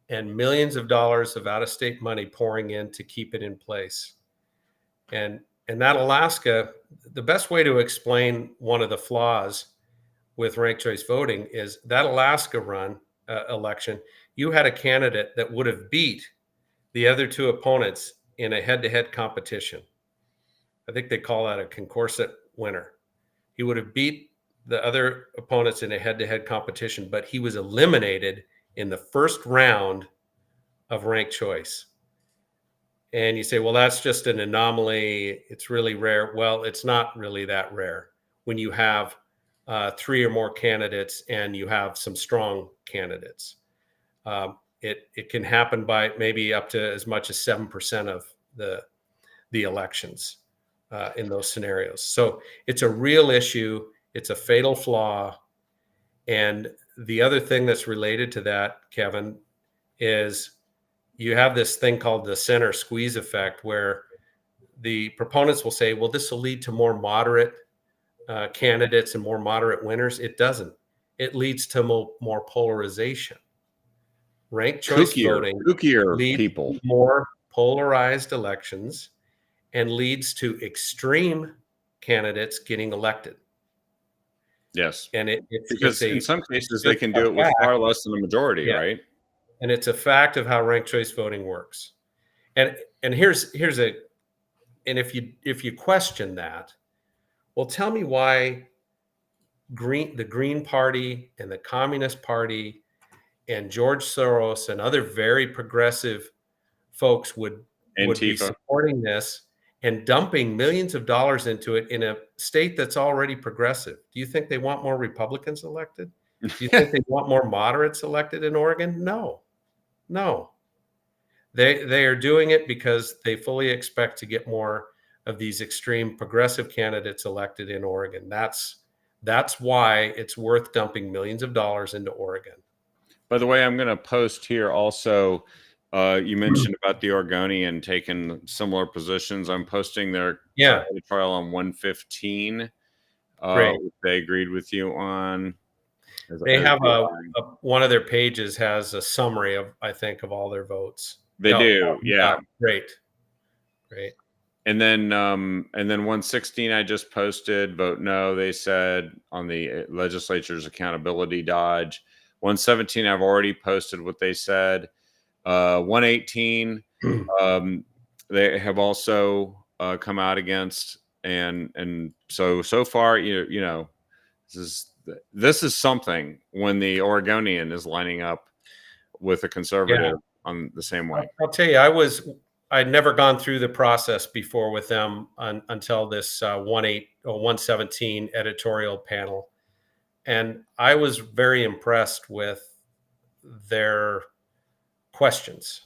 and millions of dollars of out-of-state money pouring in to keep it in place. And that Alaska, the best way to explain one of the flaws with ranked choice voting is that Alaska election, you had a candidate that would have beat the other two opponents in a head-to-head competition. I think they call that a concurrent winner. He would have beat the other opponents in a head-to-head competition, but he was eliminated in the first round of ranked choice. And you say, well, that's just an anomaly. It's really rare. Well, it's not really that rare when you have 3 or more candidates and you have some strong candidates. It can happen by maybe up to as much as 7% of the elections in those scenarios. So it's a real issue. It's a fatal flaw. And the other thing that's related to that, Kevin, is you have this thing called the center squeeze effect, where the proponents will say, well, this will lead to more moderate candidates and more moderate winners. It doesn't. It leads to more polarization. Ranked choice voting leads to more polarized elections and leads to extreme candidates getting elected.
Yes.
And
because in some cases they can do it with far less than a majority, right?
And it's a fact of how ranked choice voting works. And here's and if you question that, well, tell me why the Green Party and the Communist Party and George Soros and other very progressive folks would be supporting this and dumping millions of dollars into it in a state that's already progressive. Do you think they want more Republicans elected? Do you think they want more moderates elected in Oregon? No. They are doing it because they fully expect to get more of these extreme progressive candidates elected in Oregon. That's why it's worth dumping millions of dollars into Oregon.
By the way, I'm going to post here also. You mentioned about the Oregonian taking similar positions. I'm posting their editorial on 115. They agreed with you on.
They have one of their pages has a summary of, I think, of all their votes.
They do, yeah.
Great.
And then 116 I just posted, vote no, they said, on the legislature's accountability dodge. 117 I've already posted what they said. 118 they have also come out against, and so far you know this is something when the Oregonian is lining up with a conservative on the same way.
I'll tell you, I'd never gone through the process before with them until this 117 editorial panel. And I was very impressed with their questions.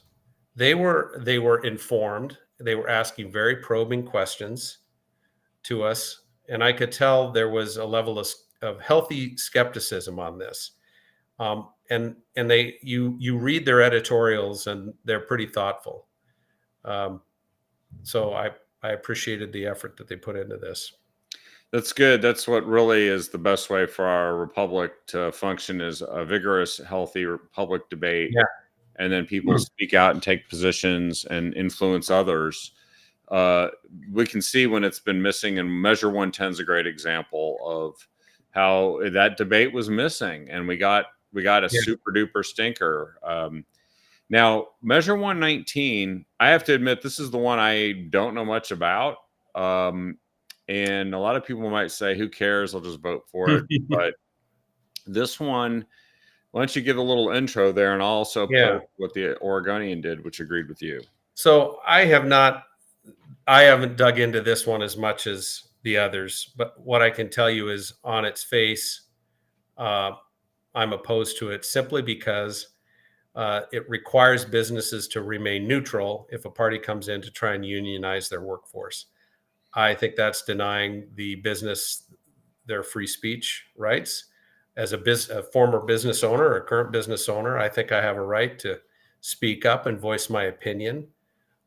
They were informed. They were asking very probing questions to us. And I could tell there was a level of healthy skepticism on this. And you read their editorials and they're pretty thoughtful. So I appreciated the effort that they put into this.
That's good. That's what really is the best way for our republic to function, is a vigorous, healthy public debate.
Yeah.
And then people speak out and take positions and influence others. We can see when it's been missing, and Measure 110 is a great example of how that debate was missing, and we got a super duper stinker. Now, Measure 119, I have to admit, this is the one I don't know much about. And a lot of people might say, who cares? I'll just vote for it. But this one, why don't you give a little intro there, and I'll also put what the Oregonian did, which agreed with you.
So I have not I haven't dug into this one as much as the others, but what I can tell you is on its face, uh, I'm opposed to it simply because it requires businesses to remain neutral if a party comes in to try and unionize their workforce. I think that's denying the business their free speech rights. As a former business owner or current business owner, I think I have a right to speak up and voice my opinion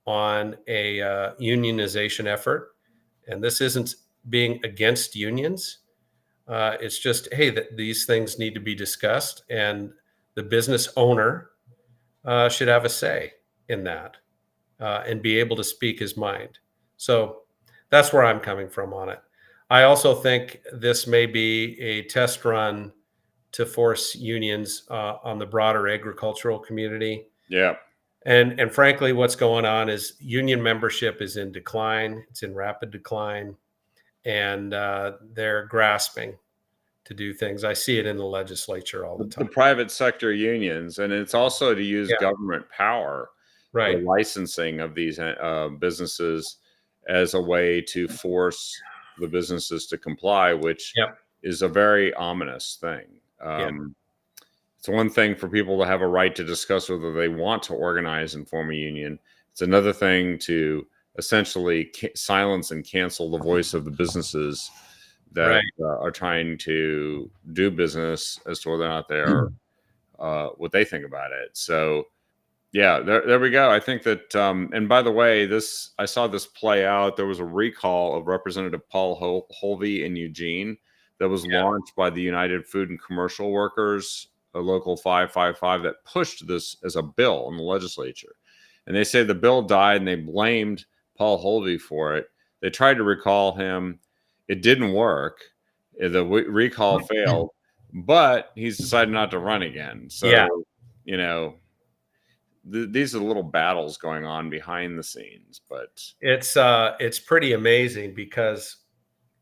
on a unionization effort. And this isn't being against unions. It's just, hey, these things need to be discussed, and the business owner should have a say in that and be able to speak his mind. So that's where I'm coming from on it. I also think this may be a test run to force unions on the broader agricultural community.
Yeah.
And frankly, what's going on is union membership is in decline. It's in rapid decline, and they're grasping to do things. I see it in the legislature all the
The
time.
private sector unions, and it's also to use
Yeah.
government power, the
Right.
licensing of these businesses as a way to force the businesses to comply, which
Yep.
is a very ominous thing.
Yeah.
It's one thing for people to have a right to discuss whether they want to organize and form a union. It's another thing to essentially silence and cancel the voice of the businesses that
Right.
are trying to do business as to whether or not they're what they think about it. So, yeah, there we go. I think that, and by the way, I saw this play out. There was a recall of Representative Paul Holvey in Eugene that was launched by the United Food and Commercial Workers, a local 555, that pushed this as a bill in the legislature. And they say the bill died, and they blamed Paul Holvey for it. They tried to recall him. It didn't work. The recall failed, but he's decided not to run again. So,
Yeah.
you know, these are little battles going on behind the scenes, but
It's pretty amazing because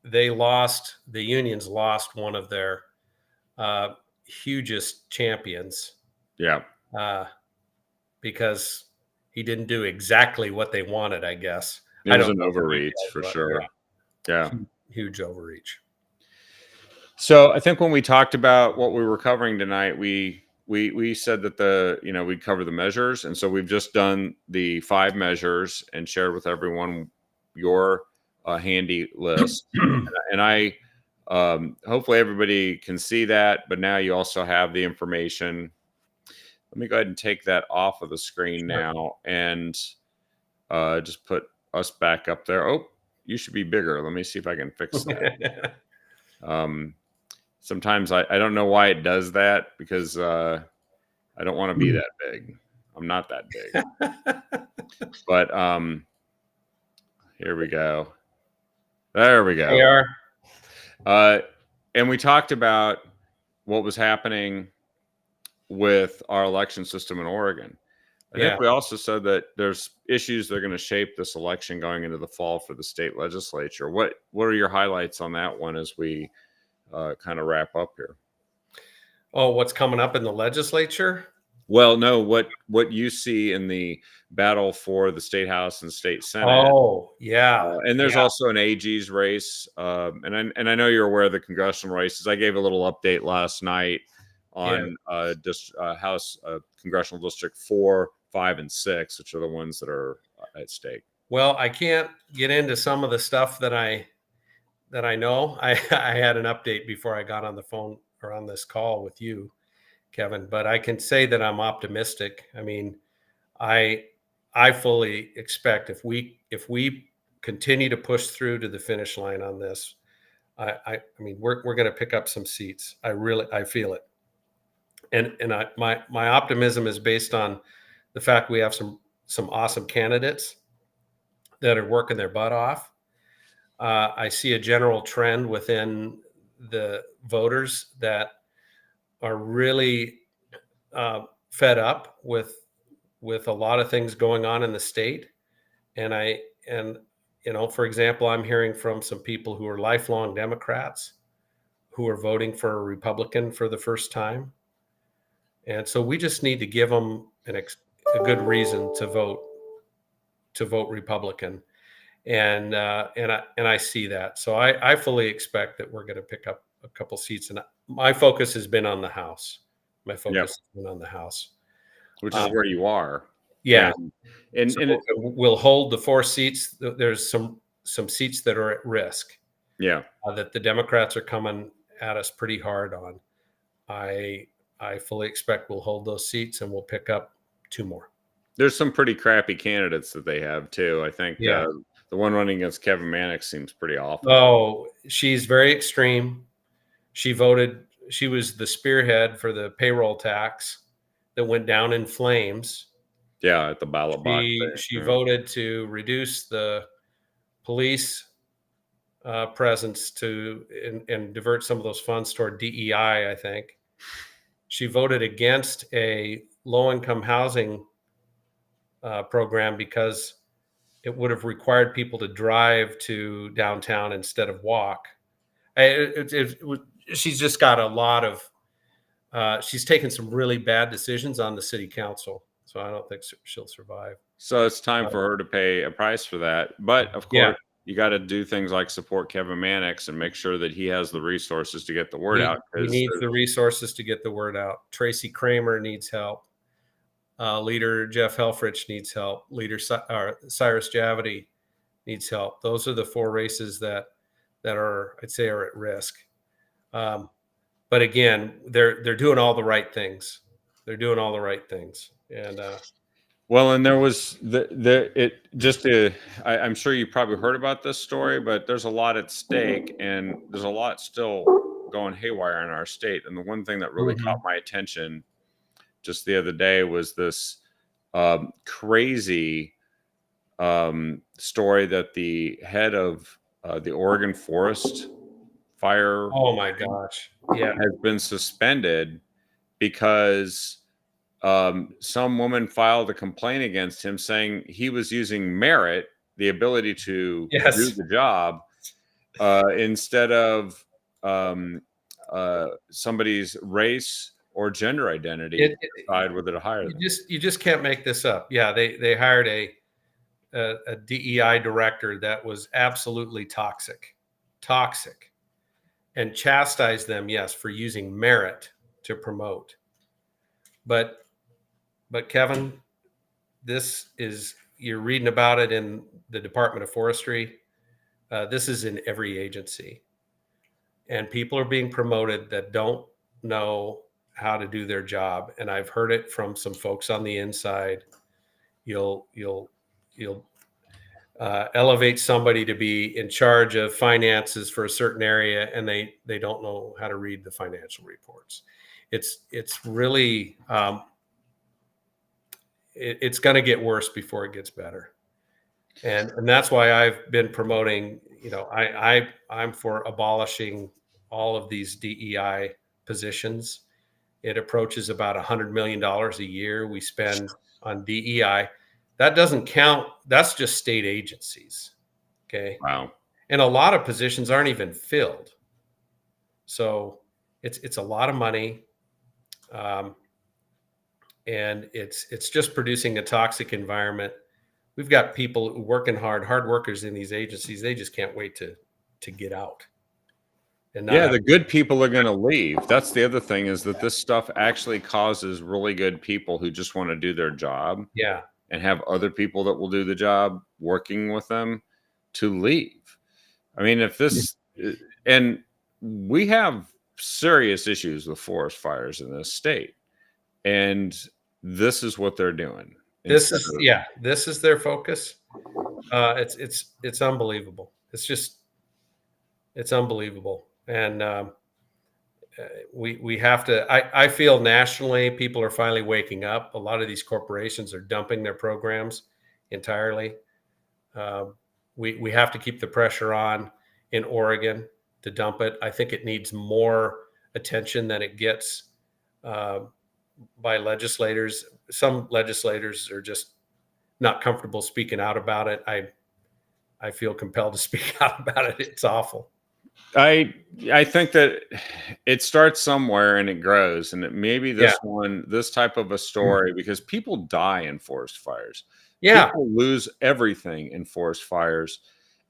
the unions lost one of their hugest champions
yeah,
because he didn't do exactly what they wanted, I guess.
it
I
was
don't
an
know the
overreach
details,
for
but
sure. Yeah.
huge overreach.
So I think when we talked about what we were covering tonight, we said that we'd cover the measures, and so we've just done the 5 measures and shared with everyone your handy list. And I hopefully everybody can see that, but now you also have the information. Let me go ahead and take that off of the screen now and just put us back up there. Oh, you should be bigger. Let me see if I can fix that. Sometimes I don't know why it does that, because I don't want to be that big. I'm not that big. But here we go. There we go.
They are.
And we talked about what was happening with our election system in Oregon. I think we also said that there's issues that are going to shape this election going into the fall for the state legislature. What are your highlights on that one as we kind of wrap up here?
Oh, what's coming up in the legislature?
Well, no, what you see in the battle for the state house and state senate.
Oh, yeah.
And there's also an AG's race. And I know you're aware of the congressional races. I gave a little update last night on House Congressional District 4, 5, and 6, which are the ones that are at stake.
Well, I can't get into some of the stuff that I know. I had an update before I got on the phone or on this call with you, Kevin, but I can say that I'm optimistic. I mean, I fully expect if we continue to push through to the finish line on this, I mean, we're going to pick up some seats. I feel it. And my optimism is based on the fact we have some awesome candidates that are working their butt off. I see a general trend within the voters that are really fed up with a lot of things going on in the state. And for example, I'm hearing from some people who are lifelong Democrats who are voting for a Republican for the first time. And so we just need to give them a good reason to vote Republican. and I see that. So I fully expect that we're going to pick up a couple seats. And my focus has been on the House. My
Yep.
focus has been on the House,
Which is where you are.
yeah.
And
So we'll hold the 4 seats. There's some seats that are at risk.
Yeah.
That the Democrats are coming at us pretty hard on. I fully expect we'll hold those seats and we'll pick up 2 more.
There's some pretty crappy candidates that they have too. I think
Yeah.
the one running against Kevin Mannix seems pretty awful.
Oh, she's very extreme. She was the spearhead for the payroll tax that went down in flames.
Yeah, at the ballot box.
She voted to reduce the police presence and divert some of those funds toward DEI, I think. She voted against a low-income housing program because it would have required people to drive to downtown instead of walk. She's just got a lot of, she's taken some really bad decisions on the city council. So I don't think she'll survive.
So it's time for her to pay a price for that. But of course, you got to do things like support Kevin Mannix and make sure that he has the resources to get the word out.
He needs the resources to get the word out. Tracy Kramer needs help. Leader Jeff Helfrich needs help. Leader Cyrus Javity needs help. Those are the 4 races that are, I'd say, are at risk. But again, they're doing all the right things. They're doing all the right things. And
well, and there was I'm sure you probably heard about this story, but there's a lot at stake and there's a lot still going haywire in our state. And the one thing that really caught my attention just the other day was this crazy story that the head of the Oregon Forest Fire,
oh my gosh, yeah,
has been suspended because some woman filed a complaint against him saying he was using merit, the ability to do the job, instead of somebody's race or gender identity to decide whether to hire them.
You just can't make this up. Yeah, they hired a DEI director that was absolutely toxic, and chastised them, yes, for using merit to promote. But Kevin, this is, you're reading about it in the Department of Forestry. This is in every agency, and people are being promoted that don't know how to do their job. And I've heard it from some folks on the inside. You'll elevate somebody to be in charge of finances for a certain area, and they don't know how to read the financial reports. It's really it's going to get worse before it gets better, and that's why I've been promoting. I'm for abolishing all of these DEI positions. It approaches about $100 million a year we spend on DEI. That doesn't count. That's just state agencies. Okay.
Wow.
And a lot of positions aren't even filled. So it's a lot of money. And it's just producing a toxic environment. We've got people working hard workers in these agencies. They just can't wait to get out. And
the good people are going to leave. That's the other thing, is that this stuff actually causes really good people who just want to do their job.
Yeah.
And have other people that will do the job working with them to leave. I mean, if this, and we have serious issues with forest fires in this state, and this is what they're doing.
This is their focus. It's unbelievable. It's unbelievable. And we have to, I feel nationally, people are finally waking up. A lot of these corporations are dumping their programs entirely. We have to keep the pressure on in Oregon to dump it. I think it needs more attention than it gets by legislators. Some legislators are just not comfortable speaking out about it. I feel compelled to speak out about it. It's awful.
I think that it starts somewhere and it grows, and maybe
Yeah.
this type of a story, because people die in forest fires.
Yeah.
People lose everything in forest fires,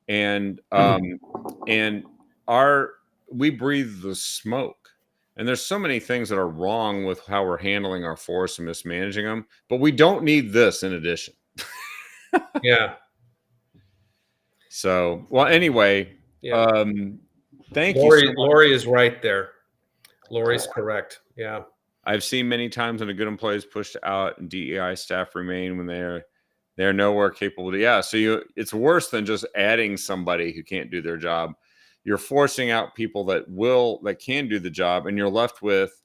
and and our we breathe the smoke. And there's so many things that are wrong with how we're handling our forests and mismanaging them, but we don't need this in addition.
Yeah.
So, well, anyway,
Yeah.
um, thank you so much.
Lori is right there. Lori's correct. Yeah.
I've seen many times when a good employee is pushed out and DEI staff remain when they're nowhere capable to. Yeah, so it's worse than just adding somebody who can't do their job. You're forcing out people that can do the job, and you're left with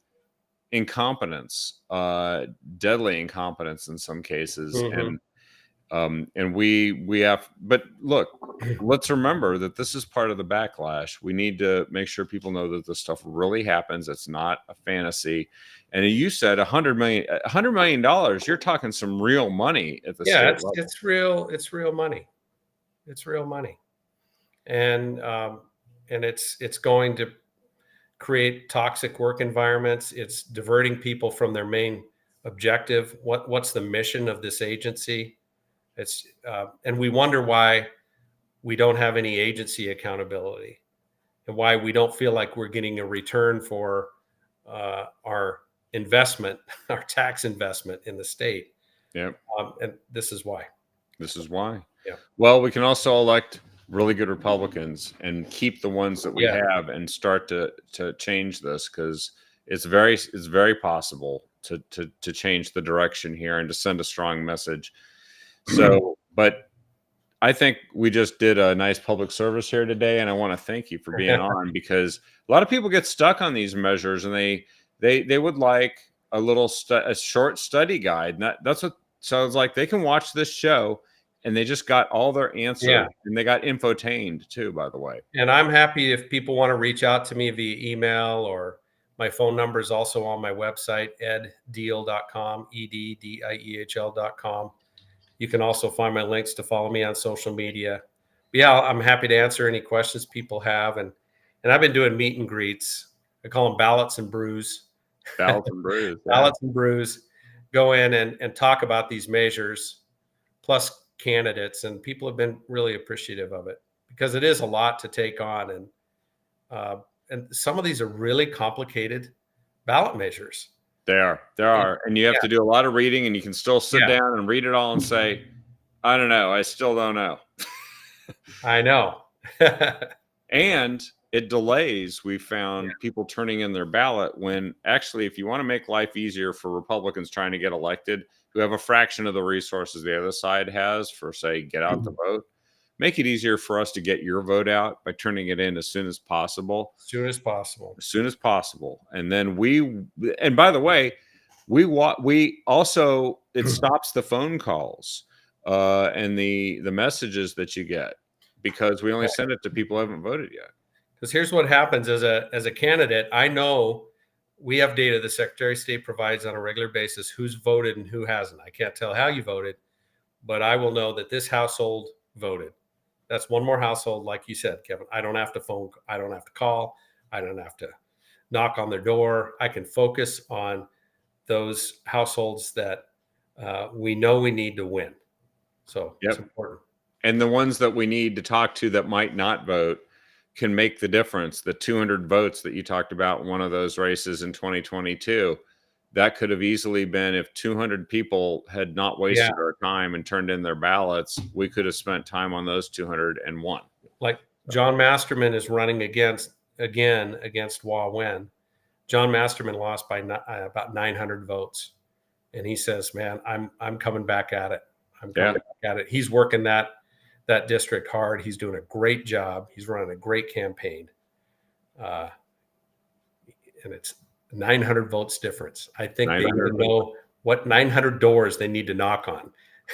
incompetence, deadly incompetence in some cases.
Mhm.
And we have, but look, let's remember that this is part of the backlash. We need to make sure people know that this stuff really happens. It's not a fantasy. And you said $100 million. You're talking some real money at the
Yeah,
state
it's
level.
it's real. It's real money. It's real money, and it's going to create toxic work environments. It's diverting people from their main objective. What's the mission of this agency? And we wonder why we don't have any agency accountability, and why we don't feel like we're getting a return for our investment, our tax investment in the state.
Yep.
And this is why.
This is why.
Yeah.
Well, we can also elect really good Republicans and keep the ones that we
Yeah.
have and start to change this, because it's very possible to change the direction here and to send a strong message. So, but I think we just did a nice public service here today, and I want to thank you for being on, because a lot of people get stuck on these measures, and they would like a short study guide. And that's what sounds like. They can watch this show, and they just got all their answers,
Yeah.
and they got infotained too, by the way.
And I'm happy if people want to reach out to me via email, or my phone number is also on my website, eddehl.com, EDDIEHL.com. You can also find my links to follow me on social media. But yeah, I'm happy to answer any questions people have. And I've been doing meet and greets. I call them ballots and brews.
Ballots and brews. Yeah.
Ballots and brews. Go in and talk about these measures, plus candidates, and people have been really appreciative of it, because it is a lot to take on, and some of these are really complicated ballot measures.
There are, and you have to do a lot of reading, and you can still sit down and read it all and say, I don't know, I still don't know.
I know.
And it delays. We found people turning in their ballot, when actually, if you want to make life easier for Republicans trying to get elected, who have a fraction of the resources the other side has for, say, get out the vote, make it easier for us to get your vote out by turning it in as soon as possible.
As soon as possible.
As soon as possible. And then and by the way, we also, it stops the phone calls and the messages that you get, because we only send it to people who haven't voted yet.
Because here's what happens as a candidate. I know we have data the Secretary of State provides on a regular basis, who's voted and who hasn't. I can't tell how you voted, but I will know that this household voted. That's one more household, like you said, Kevin. I don't have to phone. I don't have to call. I don't have to knock on their door. I can focus on those households that we know we need to win. So it's important.
And the ones that we need to talk to that might not vote can make the difference. The 200 votes that you talked about in one of those races in 2022, that could have easily been, if 200 people had not wasted our time and turned in their ballots, we could have spent time on those 201.
Like John Masterman is running against Wah Wen. John Masterman lost by about 900 votes, and he says, "Man, I'm coming back at it. I'm coming back at it." He's working that district hard. He's doing a great job. He's running a great campaign, and it's 900 votes difference. I think they even know what 900 doors they need to knock on.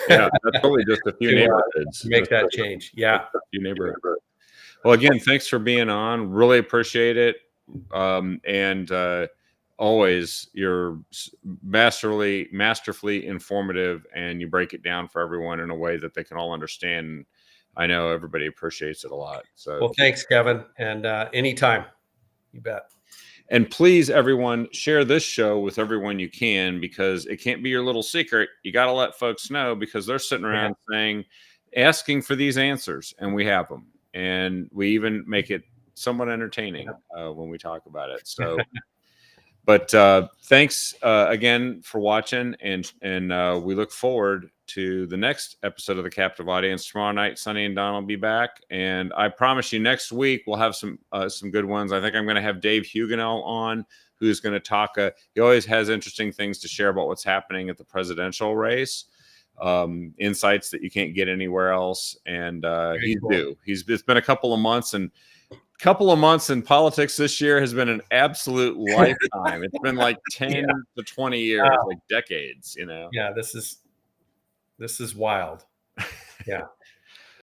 Yeah, that's really just a few neighborhoods
to make that change. Yeah,
a few neighborhoods. Well, again, thanks for being on. Really appreciate it. And always, you're masterfully informative, and you break it down for everyone in a way that they can all understand. I know everybody appreciates it a lot. So,
Well, thanks, Kevin. And anytime. You bet.
and please, everyone, share this show with everyone you can, because it can't be your little secret. You got to let folks know, because they're sitting around asking for these answers, and we have them. And we even make it somewhat entertaining when we talk about it. So, but thanks again for watching, and we look forward to the next episode of The Captive Audience tomorrow night. Sonny and Don will be back, and I promise you next week we'll have some good ones. I think I'm going to have Dave Huguenot on, who's going to talk. He always has interesting things to share about what's happening at the presidential race, insights that you can't get anywhere else. And he's due. It's been a couple of months, and in politics this year has been an absolute lifetime. It's been like 10 to 20 years, like decades, you know?
Yeah, this is wild. Yeah.